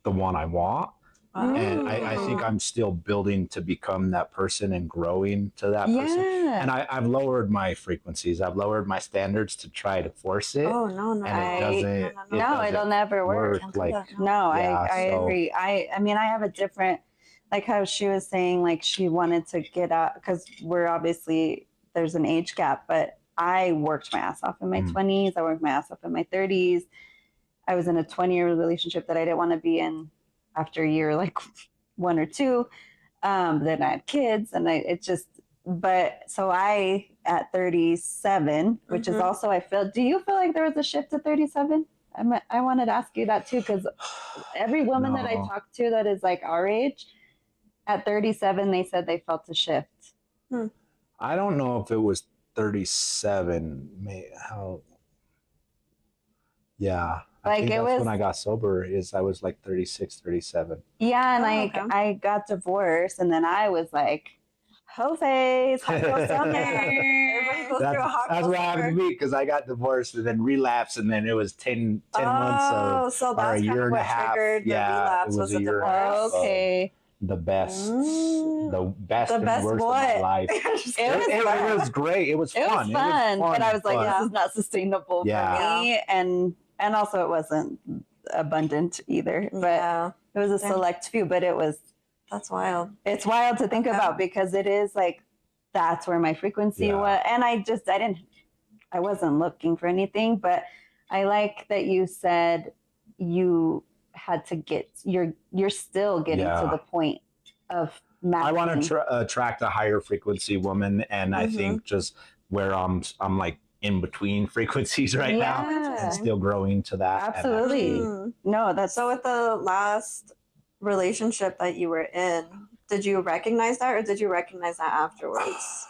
the one I want. And I think I'm still building to become that person and growing to that person. And I've lowered my frequencies. I've lowered my standards to try to force it. Oh, no. And it'll never work. I agree. I mean, I have a different, like how she was saying, like she wanted to get out because there's an age gap, but I worked my ass off in my 20s. I worked my ass off in my 30s. I was in a 20-year relationship that I didn't want to be in after a year, like 1 or 2. Then I had kids and so I, at 37, which is also, do you feel like there was a shift to 37? I wanted to ask you that too, because every woman that I talked to that is like our age, at 37, they said they felt a shift. I don't know if it was 37. I think that's when I got sober. I was like 36, 37. Yeah, and I got divorced, and then I was like, hoe face, hot girl summer. Everybody goes through a hot girl summer. That's what happened to me, because I got divorced and then relapsed, and then it was 10 months or a year and a half. Yeah, it was a year and a half. Okay. The best and worst of my life. It was great. It was fun. It was fun, but I was like, this is not sustainable for me, and also it wasn't abundant either. But it was a select few. But that's wild. It's wild to think about, because it is like that's where my frequency was, and I wasn't looking for anything. But I like that you said you had to you're still getting to the point of maxing. I want to attract a higher frequency woman, and I think just where I'm like in between frequencies right now and still growing to that. Absolutely. No, that's so. With the last relationship that you were in, did you recognize that, or did you recognize that afterwards?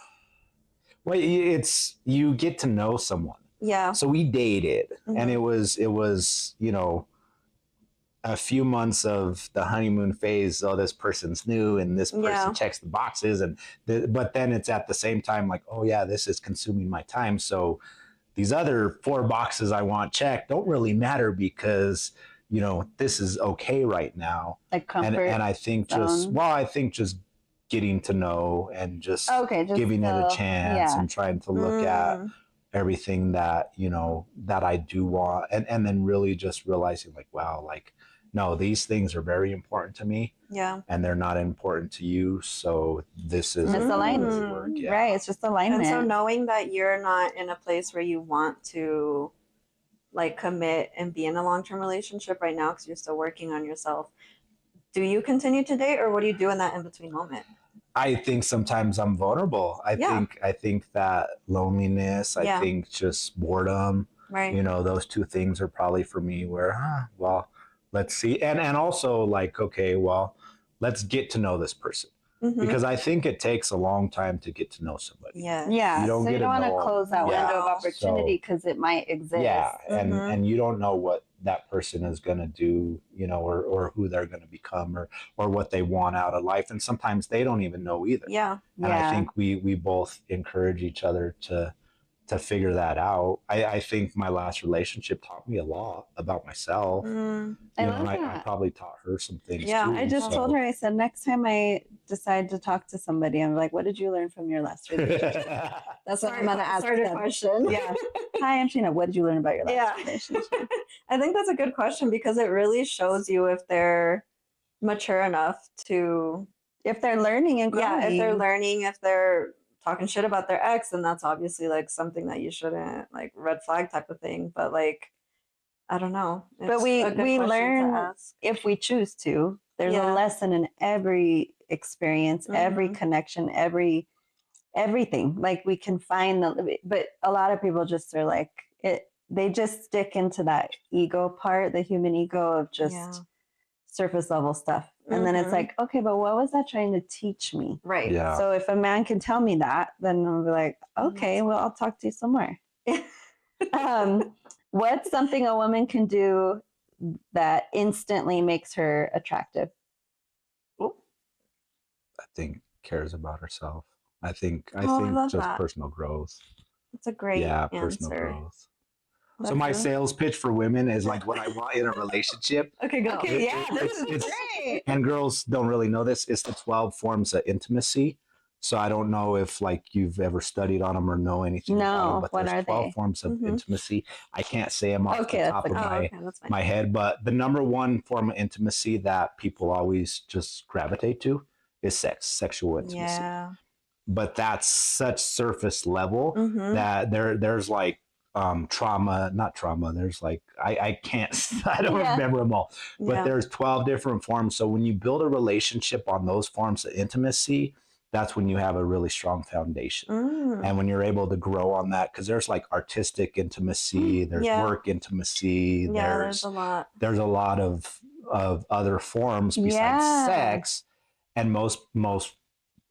Well, you get to know someone. Yeah. So we dated, and it was a few months of the honeymoon phase. Oh, this person's new, and this person checks the boxes, but then it's at the same time like, oh yeah, this is consuming my time. So these other 4 boxes I want checked don't really matter, because this is okay right now. Like comfort. And I think just getting to know and just giving it a chance and trying to look at everything that that I do want, and then really just realizing like, wow, like, no, these things are very important to me. Yeah. And they're not important to you. So this is alignment. Right. It's just alignment. And so knowing that you're not in a place where you want to like commit and be in a long-term relationship right now, because you're still working on yourself, do you continue to date, or what do you do in that in-between moment? I think sometimes I'm vulnerable. I think that loneliness, I think just boredom, right. You know, those two things are probably for me where, well, let's see. And also like, okay, well, let's get to know this person. Because I think it takes a long time to get to know somebody. Yeah. You don't want to close that window of opportunity because it might exist. Yeah. And you don't know what that person is going to do, you know, or who they're going to become or what they want out of life. And sometimes they don't even know either. Yeah. And I think we both encourage each other to figure that out. I think my last relationship taught me a lot about myself. I probably taught her some things too. I just told her, I said, next time I decide to talk to somebody, I'm like, what did you learn from your last relationship? That's what I'm going to ask them. Question. Yeah. Hi, I'm Sheena. What did you learn about your last relationship? I think that's a good question because it really shows you if they're mature enough to... If they're learning and growing. Yeah, if they're learning, if they're talking shit about their ex, then that's obviously like something that you shouldn't, like, red flag type of thing. But like, I don't know. But we learn if we choose to. There's a lesson in every experience, every connection, everything. Like we can find but a lot of people just are like they just stick into that ego part, the human ego of just surface level stuff. And then it's like, okay, but what was that trying to teach me? Right. Yeah. So if a man can tell me that, then I'll be like, okay, well, I'll talk to you some more. What's something a woman can do that instantly makes her attractive? I think cares about herself. I think just personal growth. That's a great answer. Personal growth. So my sales pitch for women is like what I want in a relationship. Okay, go. Okay, this is great. And girls don't really know this. It's the 12 forms of intimacy. So I don't know if like you've ever studied on them or know anything about them, but what there's 12 forms of intimacy. I can't say them off the top of my head, but the number one form of intimacy that people always just gravitate to is sexual intimacy. Yeah. But that's such surface level that there's like not trauma. There's like, I can't, I don't remember them all, but there's 12 different forms. So when you build a relationship on those forms of intimacy, that's when you have a really strong foundation. And when you're able to grow on that, because there's like artistic intimacy, there's work intimacy, there's a lot of other forms besides sex. And most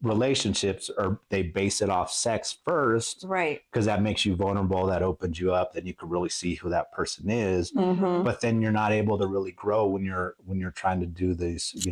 relationships they base it off sex first, right? Because that makes you vulnerable, that opens you up, then you can really see who that person is. But then you're not able to really grow when you're trying to do these,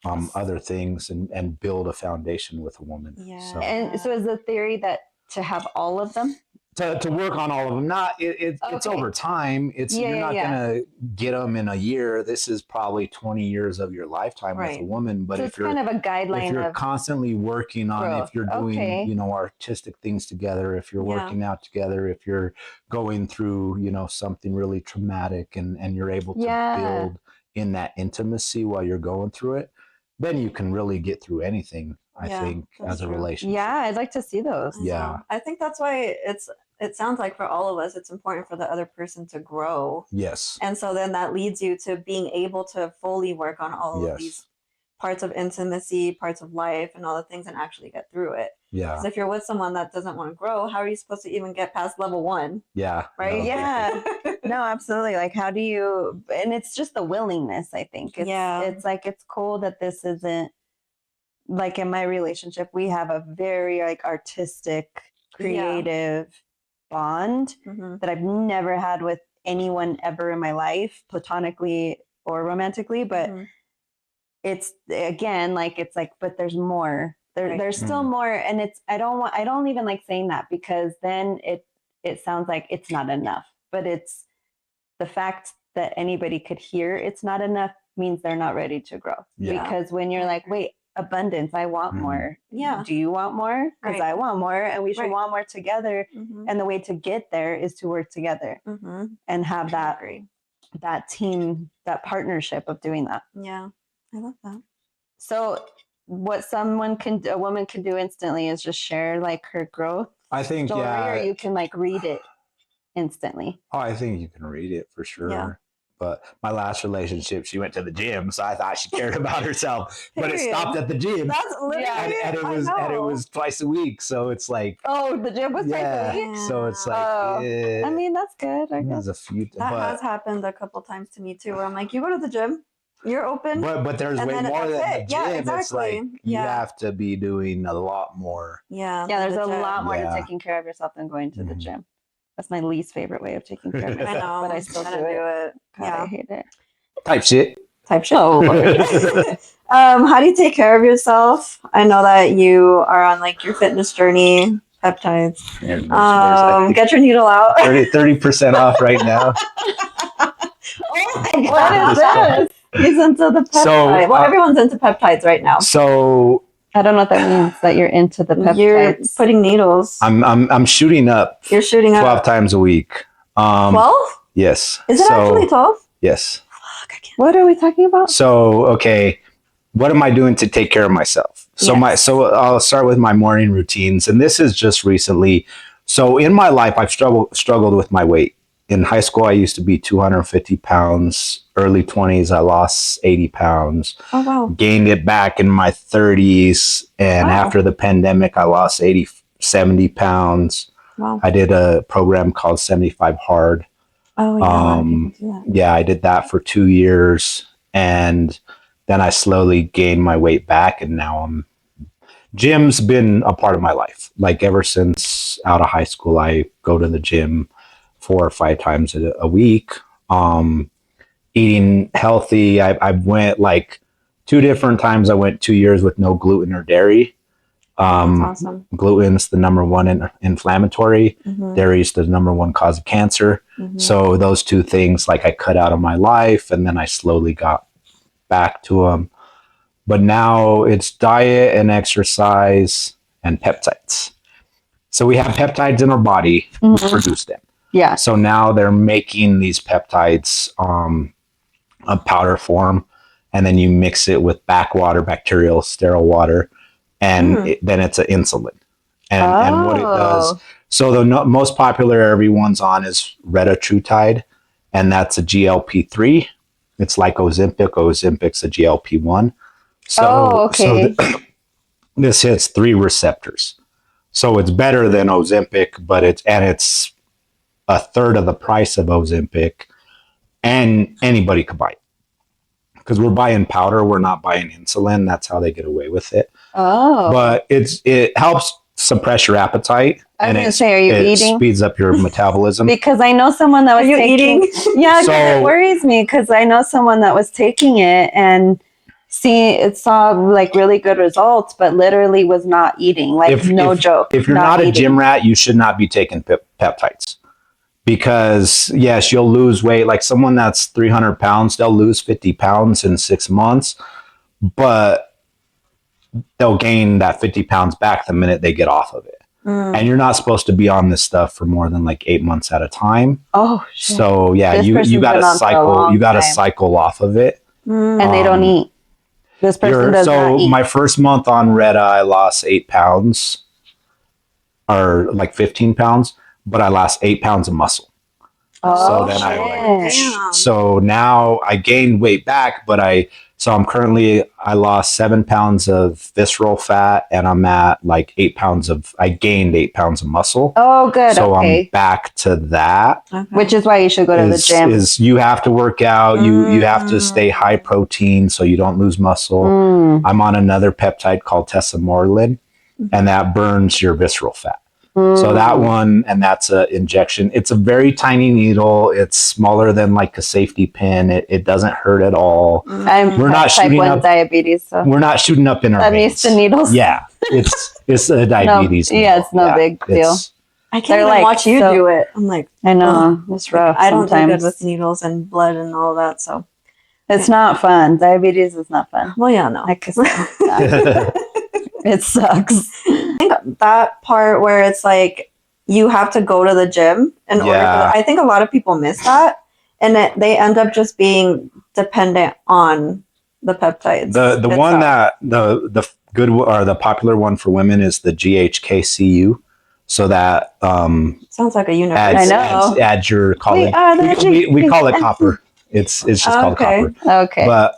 other things and build a foundation with a woman. Yeah. And so is the theory that to have all of them? To work on all of them, it's over time. You're not going to get them in a year. This is probably 20 years of your lifetime with a woman. But so if you're kind of a guideline, if you're constantly working on, growth. If you're doing, artistic things together, if you're working out together, if you're going through, something really traumatic and you're able to build in that intimacy while you're going through it, then you can really get through anything. I think as a relationship. Yeah, I'd like to see those. Yeah, I think that's why it sounds like for all of us, it's important for the other person to grow. Yes. And so then that leads you to being able to fully work on all of these parts of intimacy, parts of life, and all the things and actually get through it. Yeah. Because if you're with someone that doesn't want to grow, how are you supposed to even get past level 1? Yeah. Right? No. Yeah. No, absolutely. Like, how do you, and it's just the willingness, I think. It's like, it's cool that this isn't, like in my relationship, we have a very like artistic, creative bond that I've never had with anyone ever in my life, platonically or romantically. But it's again, like, it's like, but there's more. There's still more, and I don't even like saying that because then it sounds like it's not enough. But it's the fact that anybody could hear it's not enough means they're not ready to grow. Yeah. Because when you're like, wait, abundance, I want more. Yeah. Do you want more? Because I want more, and we should want more together. And the way to get there is to work together and have that team, that partnership of doing that. Yeah, I love that. So what a woman can do instantly is just share like her growth. I think story, or you can like read it instantly. Oh, I think you can read it for sure. But my last relationship, she went to the gym, so I thought she cared about herself, but it stopped at the gym. That's literally, and it was twice a week, so it's like, the gym was twice a week. So it's like, I mean, that's good. I guess there's a few. That has happened a couple times to me too, where I'm like, you go to the gym, you're open, but there's way more than the gym. Yeah, exactly. It's like you have to be doing a lot more. Yeah, there's a lot more to taking care of yourself than going to the gym. That's my least favorite way of taking care of myself. I know, but I still do it. God, I hate it. Type shit. Oh, how do you take care of yourself? I know that you are on like your fitness journey. Peptides. Get your needle out. 30% off right now. Oh my God. What is this? He's into the peptides. Well, everyone's into peptides right now. So I don't know what that means, that you're into the peptides. You're putting needles. I'm shooting up. You're shooting 12 times a week. 12? Yes. Is it actually 12? Yes. What are we talking about? So, okay, what am I doing to take care of myself? So I'll start with my morning routines, and this is just recently. So in my life, I've struggled with my weight. In high school, I used to be 250 pounds. Early 20s, I lost 80 pounds. Oh, wow. Gained it back in my 30s. And after the pandemic, I lost 70 pounds. Wow. I did a program called 75 Hard. Oh, yeah. I did that for 2 years. And then I slowly gained my weight back. And now gym's been a part of my life. Like ever since out of high school, I go to the gym 4 or 5 times a week. Eating healthy. I went like 2 different times. I went 2 years with no gluten or dairy. That's awesome. Gluten's the number one inflammatory. Dairy is the number one cause of cancer. So those 2 things, like I cut out of my life, and then I slowly got back to them. But now it's diet and exercise and peptides. So we have peptides in our body. We produce them. Yeah. So now they're making these peptides a powder form, and then you mix it with backwater, bacterial, sterile water, and then it's an insulin. And what it does. So the most popular everyone's on is retatrutide, and that's a GLP-3. It's like Ozempic. Ozempic's a GLP-1. So this hits 3 receptors. So it's better than Ozempic, but it's a third of the price of Ozempic, and anybody could buy it because we're buying powder. We're not buying insulin. That's how they get away with it. But it helps suppress your appetite. I was going to say, are you eating? It speeds up your metabolism. Because I know someone that was eating? Yeah, it worries me because I know someone that was taking it and it saw like really good results, but literally was not eating. Like no joke. If you're not a gym rat, you should not be taking peptides. Because yes, you'll lose weight. Like someone that's 300 pounds, they'll lose 50 pounds in 6 months, but they'll gain that 50 pounds back the minute they get off of it. And you're not supposed to be on this stuff for more than like 8 months at a time. Oh, shit. So yeah, you got to cycle. You got to cycle off of it, and they don't eat. This person does not eat. My first month on Retta, I lost 8 pounds, or like 15 pounds. But I lost 8 pounds of muscle. So then so now I gained weight back, but I lost 7 pounds of visceral fat, and I'm at like I gained 8 pounds of muscle. Oh, good. So I'm back to that. Which is why you should go to the gym. You have to work out. You have to stay high protein so you don't lose muscle. I'm on another peptide called tesamorelin, and that burns your visceral fat. So that one, and that's an injection. It's a very tiny needle. It's smaller than like a safety pin. It doesn't hurt at all. We're not shooting up diabetes. So we're not shooting up in our veins. I'm used to needles. Yeah, it's a diabetes. It's no big deal. I can't even watch you do it. I'm like, I know it's rough. I don't do good with needles and blood and all that. So it's not fun. Diabetes is not fun. Well, yeah, no. It sucks. I think that part where it's like you have to go to the gym in order. I think a lot of people miss that, and they end up just being dependent on the peptides. The one that the good or the popular one for women is the GHKCU. So that sounds like a university. Adds your collagen. We call it copper. It's just called copper. Okay. But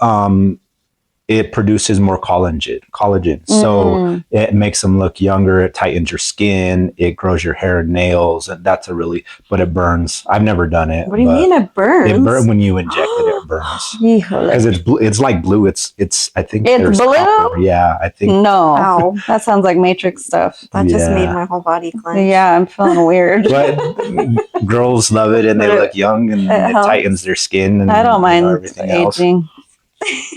it produces more collagen. So it makes them look younger. It tightens your skin. It grows your hair and nails. And but it burns. I've never done it. What do you mean it burns? It burns when you inject it burns. Because it's blue. It's like blue. I think it's blue. Copper. Yeah, I think. No. Ow. That sounds like Matrix stuff. That just made my whole body clench. Yeah, I'm feeling weird. But girls love it and they look young and it tightens their skin. And I don't mind everything aging. Else.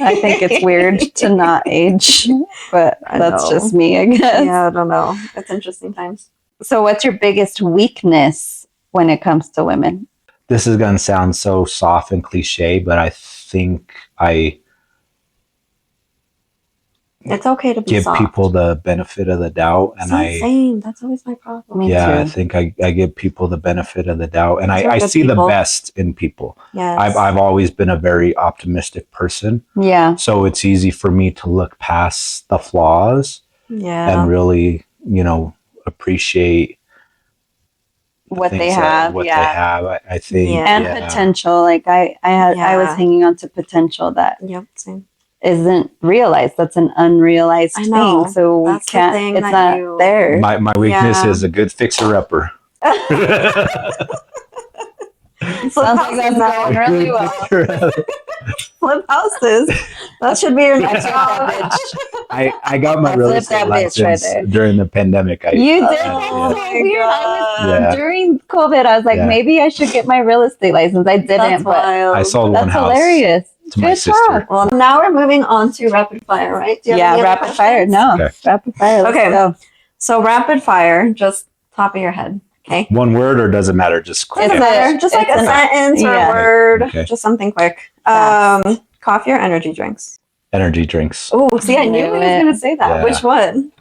I think it's weird to not age, but that's just me, I guess. Yeah, I don't know. It's interesting times. So what's your biggest weakness when it comes to women? This is going to sound so soft and cliche, but I think it's okay to be give soft. people the benefit of the doubt, and same. That's always my problem. Me too. I think I give people the benefit of the doubt, and I see the best in people. Yes. I've always been a very optimistic person. Yeah. So it's easy for me to look past the flaws. Yeah. And really, appreciate what they have. They have. I think. Yeah. And potential. Like I was hanging on to potential that. Yep. Same. Isn't realized. That's an unrealized thing. So that's we can't. It's not there. My weakness is a good fixer-upper. Sounds like that's going really well. Flip houses. That should be your next job. I got my real estate license during the pandemic. You did? Oh my God. During COVID, I was like, maybe I should get my real estate license. I didn't, but I sold one house. That's hilarious. To my sister. Well, now we're moving on to rapid fire, right? Rapid fire. No, rapid fire. Okay. Go. So rapid fire, just top of your head. Okay. One word, or does it matter? Just quick. Just like a sentence or a word. Okay. Just something quick. Coffee or energy drinks? Energy drinks. Oh, see, I knew he was going to say that. Yeah. Which one?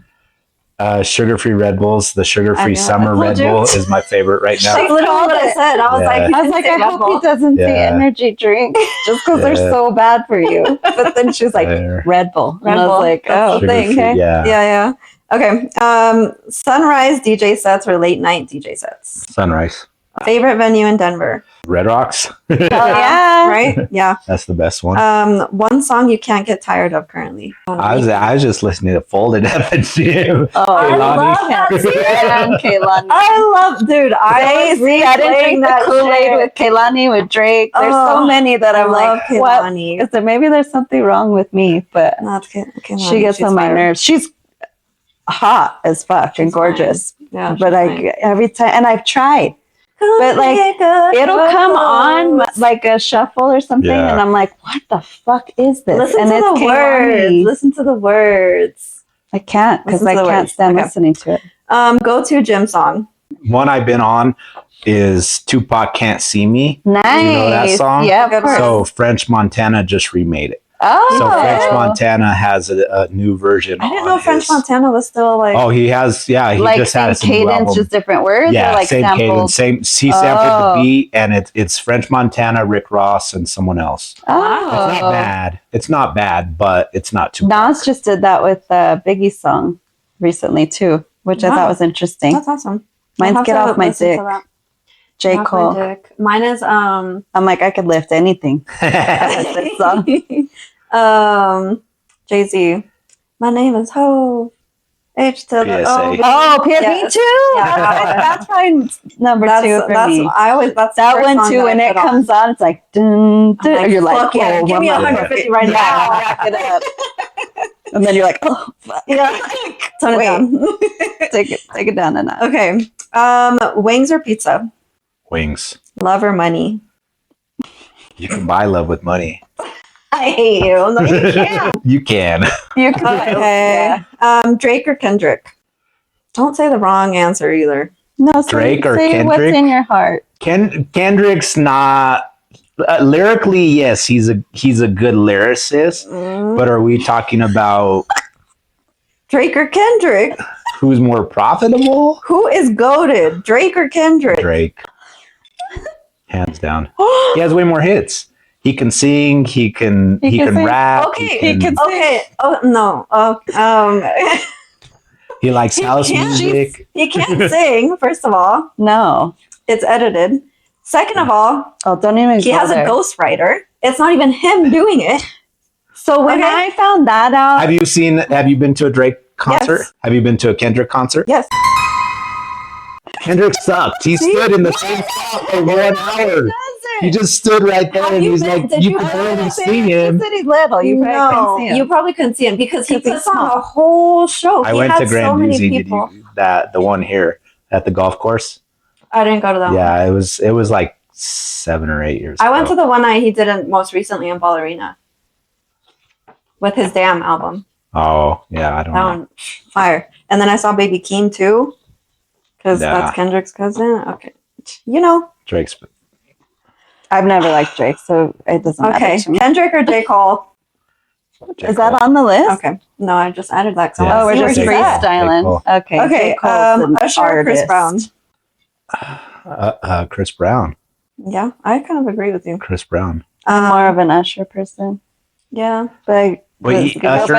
Sugar-free Red Bulls. The sugar-free summer Red Bull is my favorite right now. That's literally what I said. I was like, I hope he doesn't say energy drink just because they're so bad for you. But then she's like, Red Bull. And I was like, oh, thing. Yeah. Okay. Sunrise DJ sets or late night DJ sets? Sunrise. Favorite venue in Denver? Red Rocks. Oh, yeah. Right? Yeah. That's the best one. One song you can't get tired of currently? I was just listening to Folded at the gym. Oh, I love that. Kehlani. I love, dude. I didn't drink the Kool-Aid with Kehlani, with Drake. There's so many that I'm like, Kehlani. What? So maybe there's something wrong with me, but she gets on my nerves. She's hot as fuck and gorgeous. Yeah. But every time, and I've tried. But like it'll come on like a shuffle or something, and I'm like, "What the fuck is this?" Listen to the words. Listen to the words. I can't because I can't stand listening to it. Go to gym song. One I've been on is Tupac "Can't See Me." Nice. You know that song? Yeah, of course. So French Montana just remade it. Oh, so French Montana has a new version. I didn't know French Montana was still like. Oh, he has. Yeah, he like just had same cadence, just different words. Yeah, or like same samples? cadence. He sampled the beat, and it's French Montana, Rick Ross, and someone else. Oh, it's not bad. It's not bad, but it's not too. Nas just did that with Biggie's song recently too, which I thought was interesting. That's awesome. Mine's "Get Off My Dick." J. Cole. Mine is I'm like, I could lift anything. This song. Jay-Z. My name is Ho. H to the O. Oh, PSA too. Yeah, that's probably number 2 for me. That's that one too. When it comes on, it's like, dun, dun, like, you're like, yeah, give me 150 right now. Rack it up. And then you're like, oh, fuck. Yeah. Tone it down. Take it down a notch. Okay. Wings or pizza? Wings. Love or money? You can buy love with money. I hate you. No, you can't. You can. You can. Okay. Yeah. Drake or Kendrick? Don't say the wrong answer either. No, Drake or say Kendrick? What's in your heart? Kendrick's not lyrically. Yes, he's a good lyricist. But are we talking about Drake or Kendrick? Who's more profitable? Who is goated? Drake or Kendrick? Drake. Hands down. He has way more hits. He can sing. He can rap. Okay. He can sing. Okay. Oh no. He likes house music. He can't sing. First of all, no, it's edited. Second of all, don't even he has a ghostwriter. It's not even him doing it. So when I found that out, have you been to a Drake concert? Yes. Have you been to a Kendrick concert? Yes. Kendrick sucked. He stood in the same spot for 1 hour. He just stood right there, and he's like, you can barely see him. He said he's little. You probably couldn't see him because he puts on a whole show. I went to Grand Buzzi. The one here at the golf course. I didn't go to that one. Yeah, it was like 7 or 8 years ago. I went to the one he did most recently in Ballerina with his Damn album. Oh, yeah, I don't know. That one, fire. And then I saw Baby Keem too, because that's Kendrick's cousin. Okay. Drake's. I've never liked Drake, so it doesn't matter. Okay, Kendrick or J. Cole? Is that on the list? Okay. No, I just added that. Yeah. We're just freestyling. Okay. Usher or Chris Brown? Chris Brown. Yeah, I kind of agree with you. Chris Brown. I'm more of an Usher person. Yeah, but Usher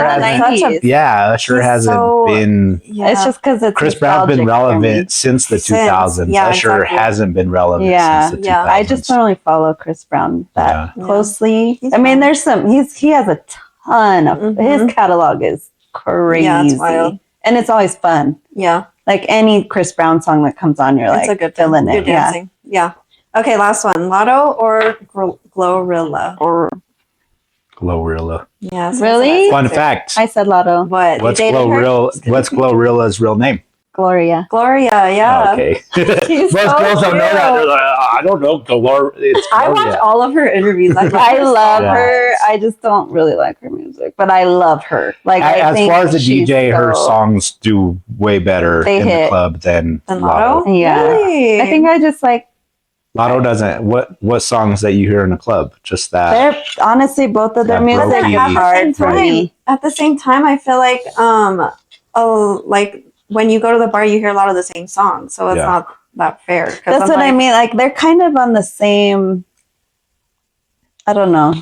hasn't been. Yeah. It's just because it's Chris Brown's been relevant since the 2000s. Yeah, Usher hasn't been relevant since the 2000s. I just don't really follow Chris Brown that closely. I mean, there's some. He has a ton of his catalog is crazy, it's wild. And it's always fun. Yeah, like any Chris Brown song that comes on, you're a good feeling it. You're dancing. Yeah. Okay, last one. Lotto or Glorilla? Glorilla. Yeah. Really? Fun fact. I said Lotto. What? What's Glorilla's real name? Gloria. Yeah. Okay. Most girls don't know that. I don't know. I watch all of her interviews. I love her. I just don't really like her music, but I love her. Like as far as a DJ, her songs do way better in the club than Lotto. Yeah. Really? I think I just like. Lotto doesn't. What songs that you hear in the club? Just that. They're honestly both of their music is hard for me. At the same time, I feel like like when you go to the bar, you hear a lot of the same songs, so it's not that fair. That's what I mean. Like they're kind of on the same. I don't know,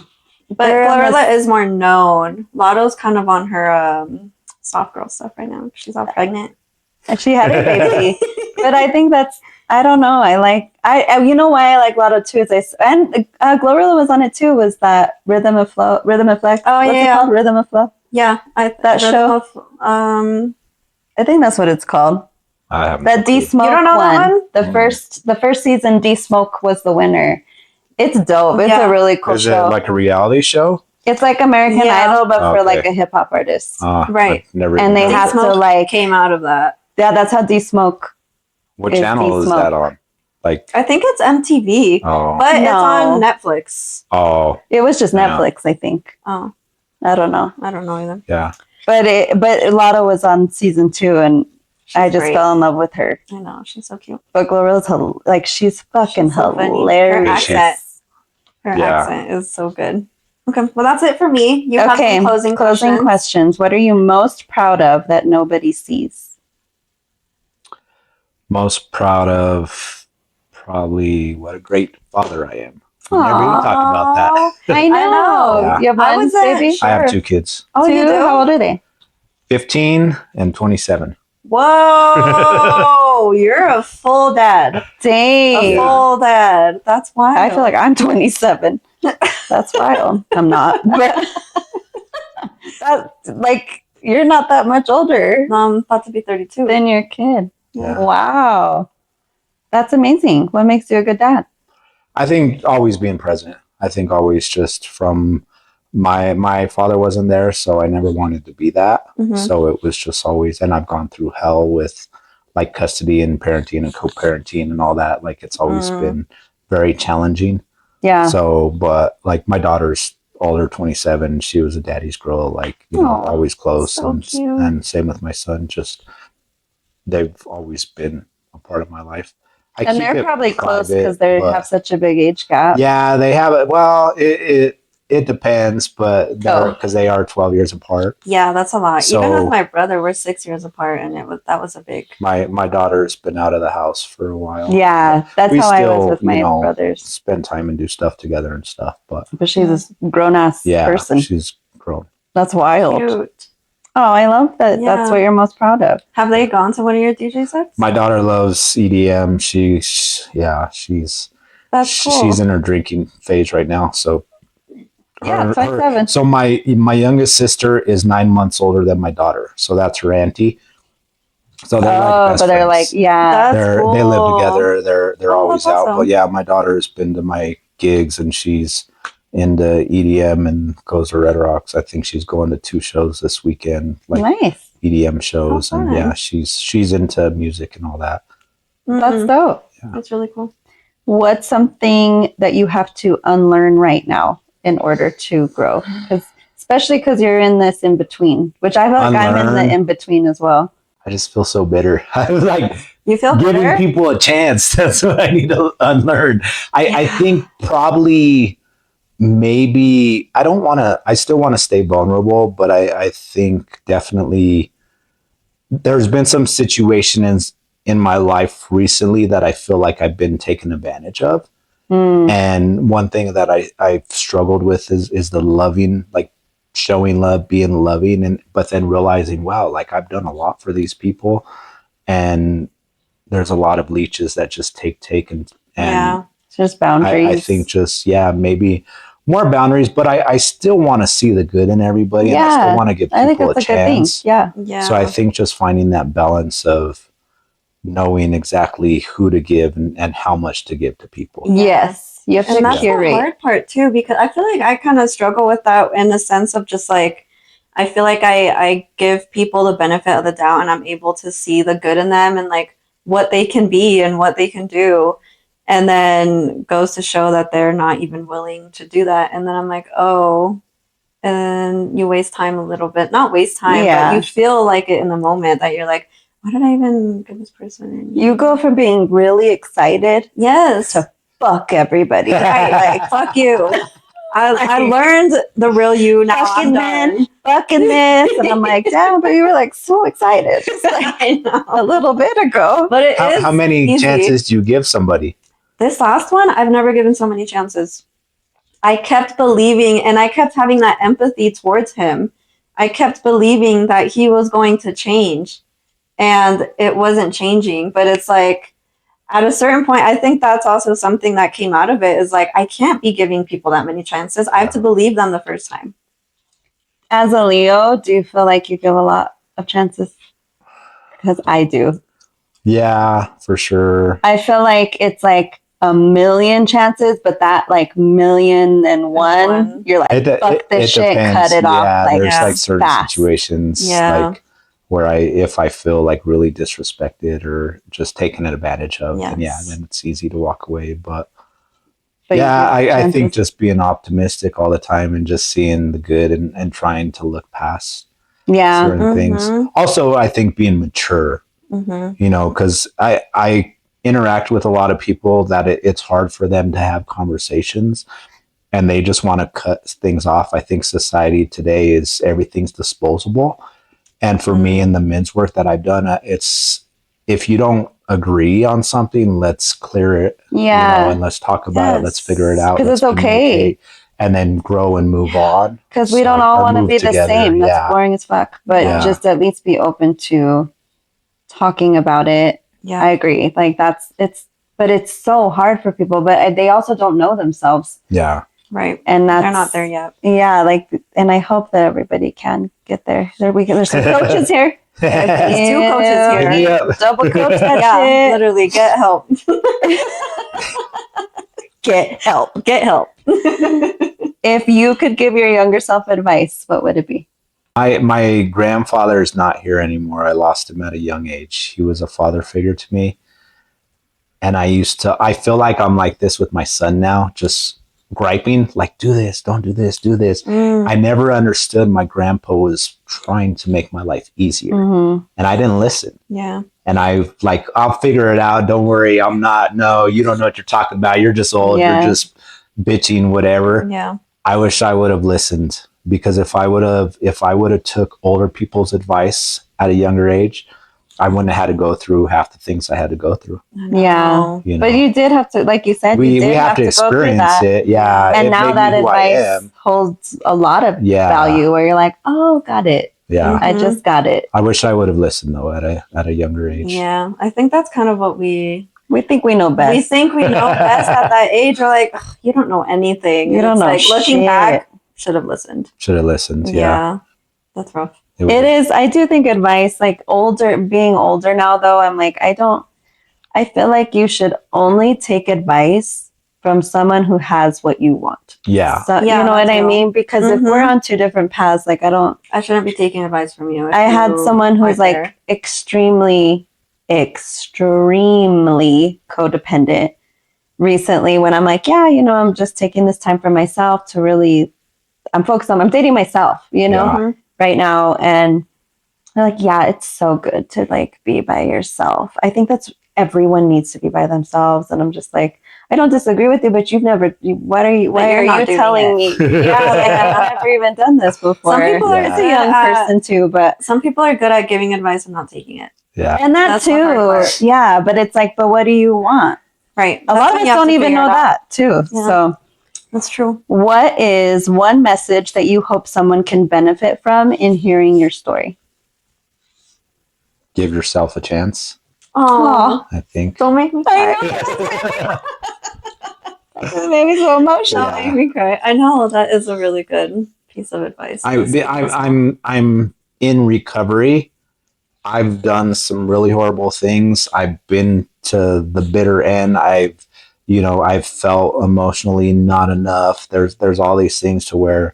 but Glorilla is more known. Lotto's kind of on her soft girl stuff right now. She's all pregnant, and she had a baby. But I think that's. I don't know. You know why I like Lotto too is Glorilla was on it too. Was that Rhythm of Flex? Oh, what's it called? Rhythm of Flow. Yeah, that show. I think that's what it's called. That D Smoke one. That one. The first season, D Smoke was the winner. It's dope. It's a really cool show. Is it like a reality show? It's like American Idol, but for like a hip hop artist. Right. And they have to like came out of that. Yeah, that's how D Smoke. What channel is that on? Like I think it's MTV, but it's on Netflix. Oh, it was just Netflix, I think. Oh, I don't know. I don't know either. Yeah, but Lotto was on season 2, and I just fell in love with her. I know she's so cute. But Glorilla's she's fucking hilarious. Her accent is so good. Okay, well that's it for me. You have some closing questions. What are you most proud of that nobody sees? Most proud of probably what a great father I am. We never even talked about that. I know. Yeah. You have one, baby? I have 2 kids. Oh, you do? How old are they? 15 and 27. Whoa, you're a full dad. Dang. A full dad. That's wild. I feel like I'm 27. That's wild. I'm not. But you're not that much older. I'm about to be 32. Than your kid. Yeah. Wow. That's amazing. What makes you a good dad? I think always being present. I think always just from my father wasn't there, so I never wanted to be that. Mm-hmm. So it was just always, and I've gone through hell with like custody and parenting and co-parenting and all that. Like it's always been very challenging. Yeah. So, but like my daughter's older, 27, she was a daddy's girl, like, always close. So and same with my son, just they've always been a part of my life. And they're probably close because they have such a big age gap. Yeah, they have it. Well, it depends, but because they are 12 years apart. Yeah, that's a lot. So, even with my brother, we're 6 years apart, and that was a big. My daughter's been out of the house for a while. Yeah, that's how I was with my brothers. Spend time and do stuff together and stuff, but she's a grown ass person. Yeah, she's grown. That's wild. Cute. Oh, I love that. Yeah. That's what you're most proud of. Have they gone to one of your DJ sets? My daughter loves EDM. That's cool. She's in her drinking phase right now. So yeah, 27. So my youngest sister is 9 months older than my daughter. So that's her auntie. So they're like best they're friends. like, yeah, cool. They live together. They're always out. Awesome. But yeah, my daughter's been to my gigs and she's into EDM and goes to Red Rocks. I think she's going to 2 shows this weekend, like nice EDM shows. And yeah, she's into music and all that. That's dope. Yeah. That's really cool. What's something that you have to unlearn right now in order to grow? Especially because you're in this in between, which I feel like I'm in the in between as well. I just feel so bitter. I was like, you feel giving bitter? people a chance. That's what I need to unlearn. I think probably maybe I still want to stay vulnerable, but I think definitely there's been some situations in my life recently that I feel like I've been taken advantage of. And one thing that I've struggled with is the loving, like showing love, being loving, but then realizing, wow, like I've done a lot for these people, and there's a lot of leeches that just take and just boundaries. I think just maybe more boundaries, but I still want to see the good in everybody, and I still want to give people a chance. Yeah. So I think just finding that balance of knowing exactly who to give and how much to give to people. Yes. You have to that's curate. the hard part too, because I feel like I kind of struggle with that in the sense of just like, I feel like I give people the benefit of the doubt and I'm able to see the good in them and like what they can be and what they can do. And then goes to show that they're not even willing to do that. And then I'm like, oh, and you waste time a little bit. Not waste time, but you feel like it in the moment that you're like, why did I even give this person? You go from being really excited to fuck everybody. Right, like, fuck you. I learned the real you now. Fucking man, fucking this. And I'm like, damn, but you were like so excited I know. a little bit ago. But how many chances do you give somebody? This last one, I've never given so many chances. I kept believing and I kept having that empathy towards him. I kept believing that he was going to change. And it wasn't changing, but it's like at a certain point, I think that's also something that came out of it is like, I can't be giving people that many chances. I have to believe them the first time. As a Leo, do you feel like you give a lot of chances? Because I do. Yeah, for sure. I feel like it's like a million chances, but that like million and one, you're like, fuck this shit, depends. cut it off. Like, there's like certain situations like where if I feel like really disrespected or just taken advantage of, then it's easy to walk away. But I think just being optimistic all the time and just seeing the good and trying to look past certain things. Also, I think being mature, you know, because I interact with a lot of people that it's hard for them to have conversations and they just want to cut things off. I think society today is everything's disposable. And for me in the men's work that I've done, it's if you don't agree on something, let's clear it. Yeah. You know, and let's talk about it. Let's figure it out. Because it's okay. And then grow and move on. Because we don't all want to be the same. That's boring as fuck. But just at least be open to talking about it. Yeah. I agree. Like but it's so hard for people, but they also don't know themselves. Yeah. Right. And they're not there yet. Yeah. Like, and I hope that everybody can get there. There's some coaches here. There's 2 coaches here. Double coach that shit. Literally, get help. Get help. If you could give your younger self advice, what would it be? My grandfather is not here anymore. I lost him at a young age. He was a father figure to me. And I feel like I'm like this with my son now, just griping, like, do this, don't do this, do this. I never understood my grandpa was trying to make my life easier. And I didn't listen. Yeah. And I'll figure it out. Don't worry. No, you don't know what you're talking about. You're just old. You're just bitching, whatever. Yeah. I wish I would have listened, because if I would have took older people's advice at a younger age, I wouldn't have had to go through half the things I had to go through. Yeah. You know? But you did have to, like you said, we have to experience it. Yeah. And now that advice holds a lot of value where you're like, oh, got it. Yeah. I just got it. I wish I would have listened though at a younger age. Yeah. I think that's kind of what we We think we know best. We think we know best at that age. We're like, you don't know anything. You don't know like looking shit. back, should have listened. Yeah. That's rough. It is. I do think advice, like being older now, though, I'm like, I feel like you should only take advice from someone who has what you want. Yeah. So, you know what I mean? Because if we're on two different paths, like I shouldn't be taking advice from you. I had someone who's like extremely codependent recently when I'm like, yeah, you know, I'm just taking this time for myself to really, I'm dating myself, you know, right now. And they're like, yeah, it's so good to like be by yourself. I think everyone needs to be by themselves. And I'm just like, I don't disagree with you, but why are you telling me? Yeah, like I've never even done this before. Some people are a young person too, but some people are good at giving advice and not taking it. Yeah. And that's too. Yeah, but it's like, but what do you want? Right. A lot of us don't even know that too. Yeah. So that's true. What is one message that you hope someone can benefit from in hearing your story? Give yourself a chance. Oh, I think. Don't make me cry. Maybe so emotional. Don't make me cry. I know that is a really good piece of advice. I'm in recovery. I've done some really horrible things. I've been to the bitter end. I've felt emotionally not enough. There's all these things to where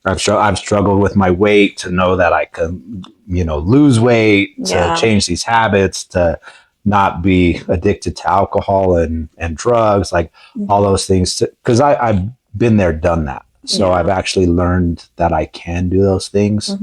I've struggled with my weight to know that I can, lose weight, to change these habits, to not be addicted to alcohol and drugs, like all those things. Because I've been there, done that. So I've actually learned that I can do those things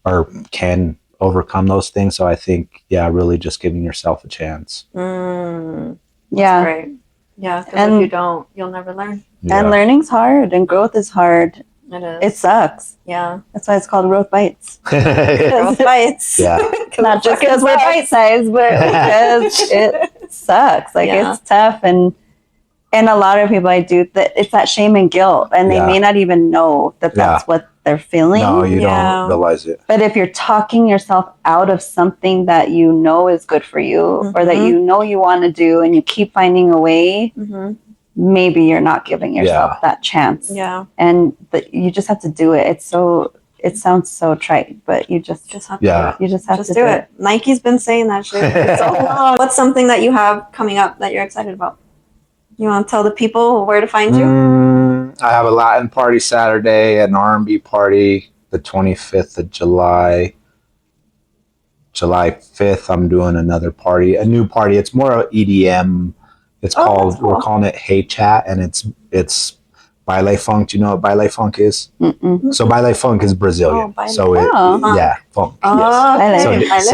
or can overcome those things. So I think, really just giving yourself a chance. That's great. Yeah, because if you don't, you'll never learn. Yeah. And learning's hard and growth is hard. It is. It sucks. Yeah. That's why it's called Growth Bites. Growth Bites. Yeah. Not just because we're bite-sized, but because it sucks. Like it's tough. And a lot of people it's that shame and guilt. And they may not even know that that's what they're feeling. No, you don't realize it. But if you're talking yourself out of something that you know is good for you or that you know you want to do and you keep finding a way, maybe you're not giving yourself that chance. Yeah. And you just have to do it. It sounds so trite, but you just have to do it. You just have to do it. Nike's been saying that shit for so long. What's something that you have coming up that you're excited about? You want to tell the people where to find you? I have a Latin party Saturday, an R&B party the 25th of July. July 5th, I'm doing another party, a new party. It's more of EDM. It's called, we're calling it Hey Chat, and it's Baile Funk. Do you know what Baile Funk is? Mm-mm. So Baile Funk is Brazilian. Funk. Funk. Yes.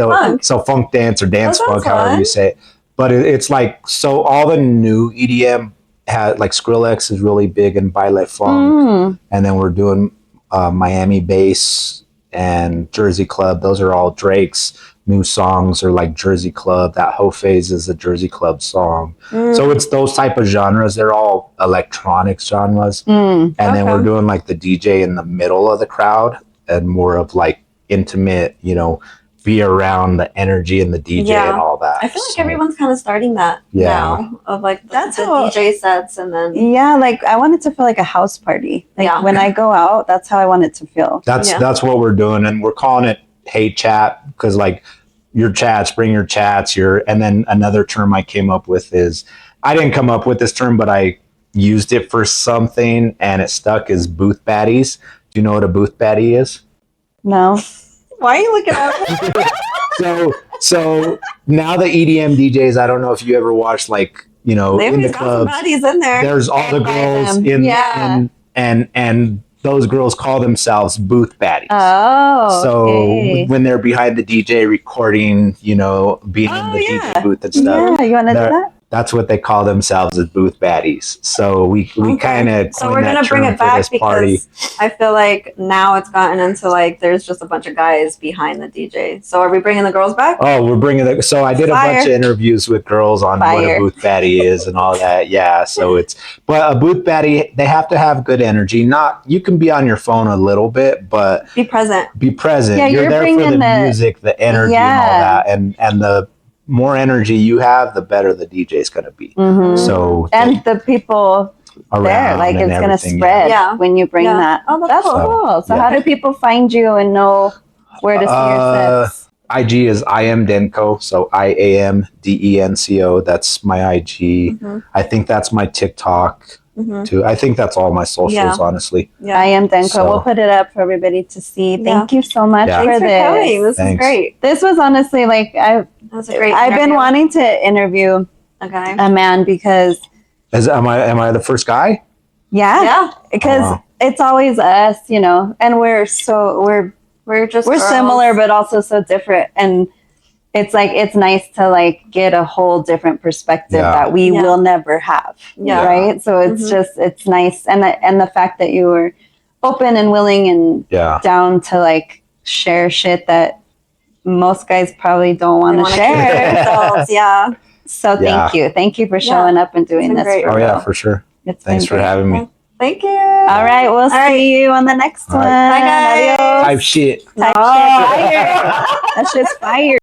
So funk dance or dance funk, however you say it. But it's like, so all the new EDM had, like Skrillex is really big in Baile Funk. And then we're doing Miami Bass and Jersey Club. Those are all Drake's new songs, or like Jersey Club. That whole phase is a Jersey Club song. So it's those type of genres. They're all electronic genres. And then we're doing like the DJ in the middle of the crowd and more of like intimate, be around the energy and the DJ and all that. I feel like everyone's kind of starting that now, of like that's the DJ sets, and then like I want it to feel like a house party. Like when I go out, that's how I want it to feel. That's what we're doing, and we're calling it Hey Chat because like your chats, bring your chats. And then another term I came up with is, I didn't come up with this term, but I used it for something and it stuck, is booth baddies. Do you know what a booth baddie is? No. Why are you looking at me? So now the EDM DJs, I don't know if you ever watched, like, in the clubs, in there. There's all the girls and those girls call themselves booth baddies. Oh, so when they're behind the DJ recording, being in the DJ booth and stuff. Yeah, you want to do that? That's what they call themselves, as booth baddies. So we kind of we're gonna bring it back because I feel like now it's gotten into like there's just a bunch of guys behind the DJ. So are we bringing the girls back? Oh, we're bringing so I did a bunch of interviews with girls on what a booth baddie is and all that. Yeah, so but a booth baddie, they have to have good energy. You can be on your phone a little bit, but be present. Be present. Yeah, you're there for the music, the energy, and all that, and the more energy you have, the better the DJ is going to be. So and the people there, like it's going to spread when you bring that. Oh, that's cool. So how do people find you and know where to see your sets? IG is I am Denco, so IAMDENCO. That's my IG. I think that's my TikTok too. I think that's all my socials, honestly. I am Denco. So, we'll put it up for everybody to see. Thank you so much for this. Coming. This is great. This was honestly like I've been wanting to interview a man because am I the first guy? Yeah. Because it's always us, you know, and we're similar, but also so different. And it's like, it's nice to like get a whole different perspective that we will never have. Right. So it's just, it's nice. And the fact that you were open and willing and down to like share shit that most guys probably don't want to share. So thank you. Thank you for showing up and doing this. For sure. Thanks for having me. Thank you. All right. We'll see you on the next one. Bye, guys. Type shit. Type shit. Fire. That shit's fire.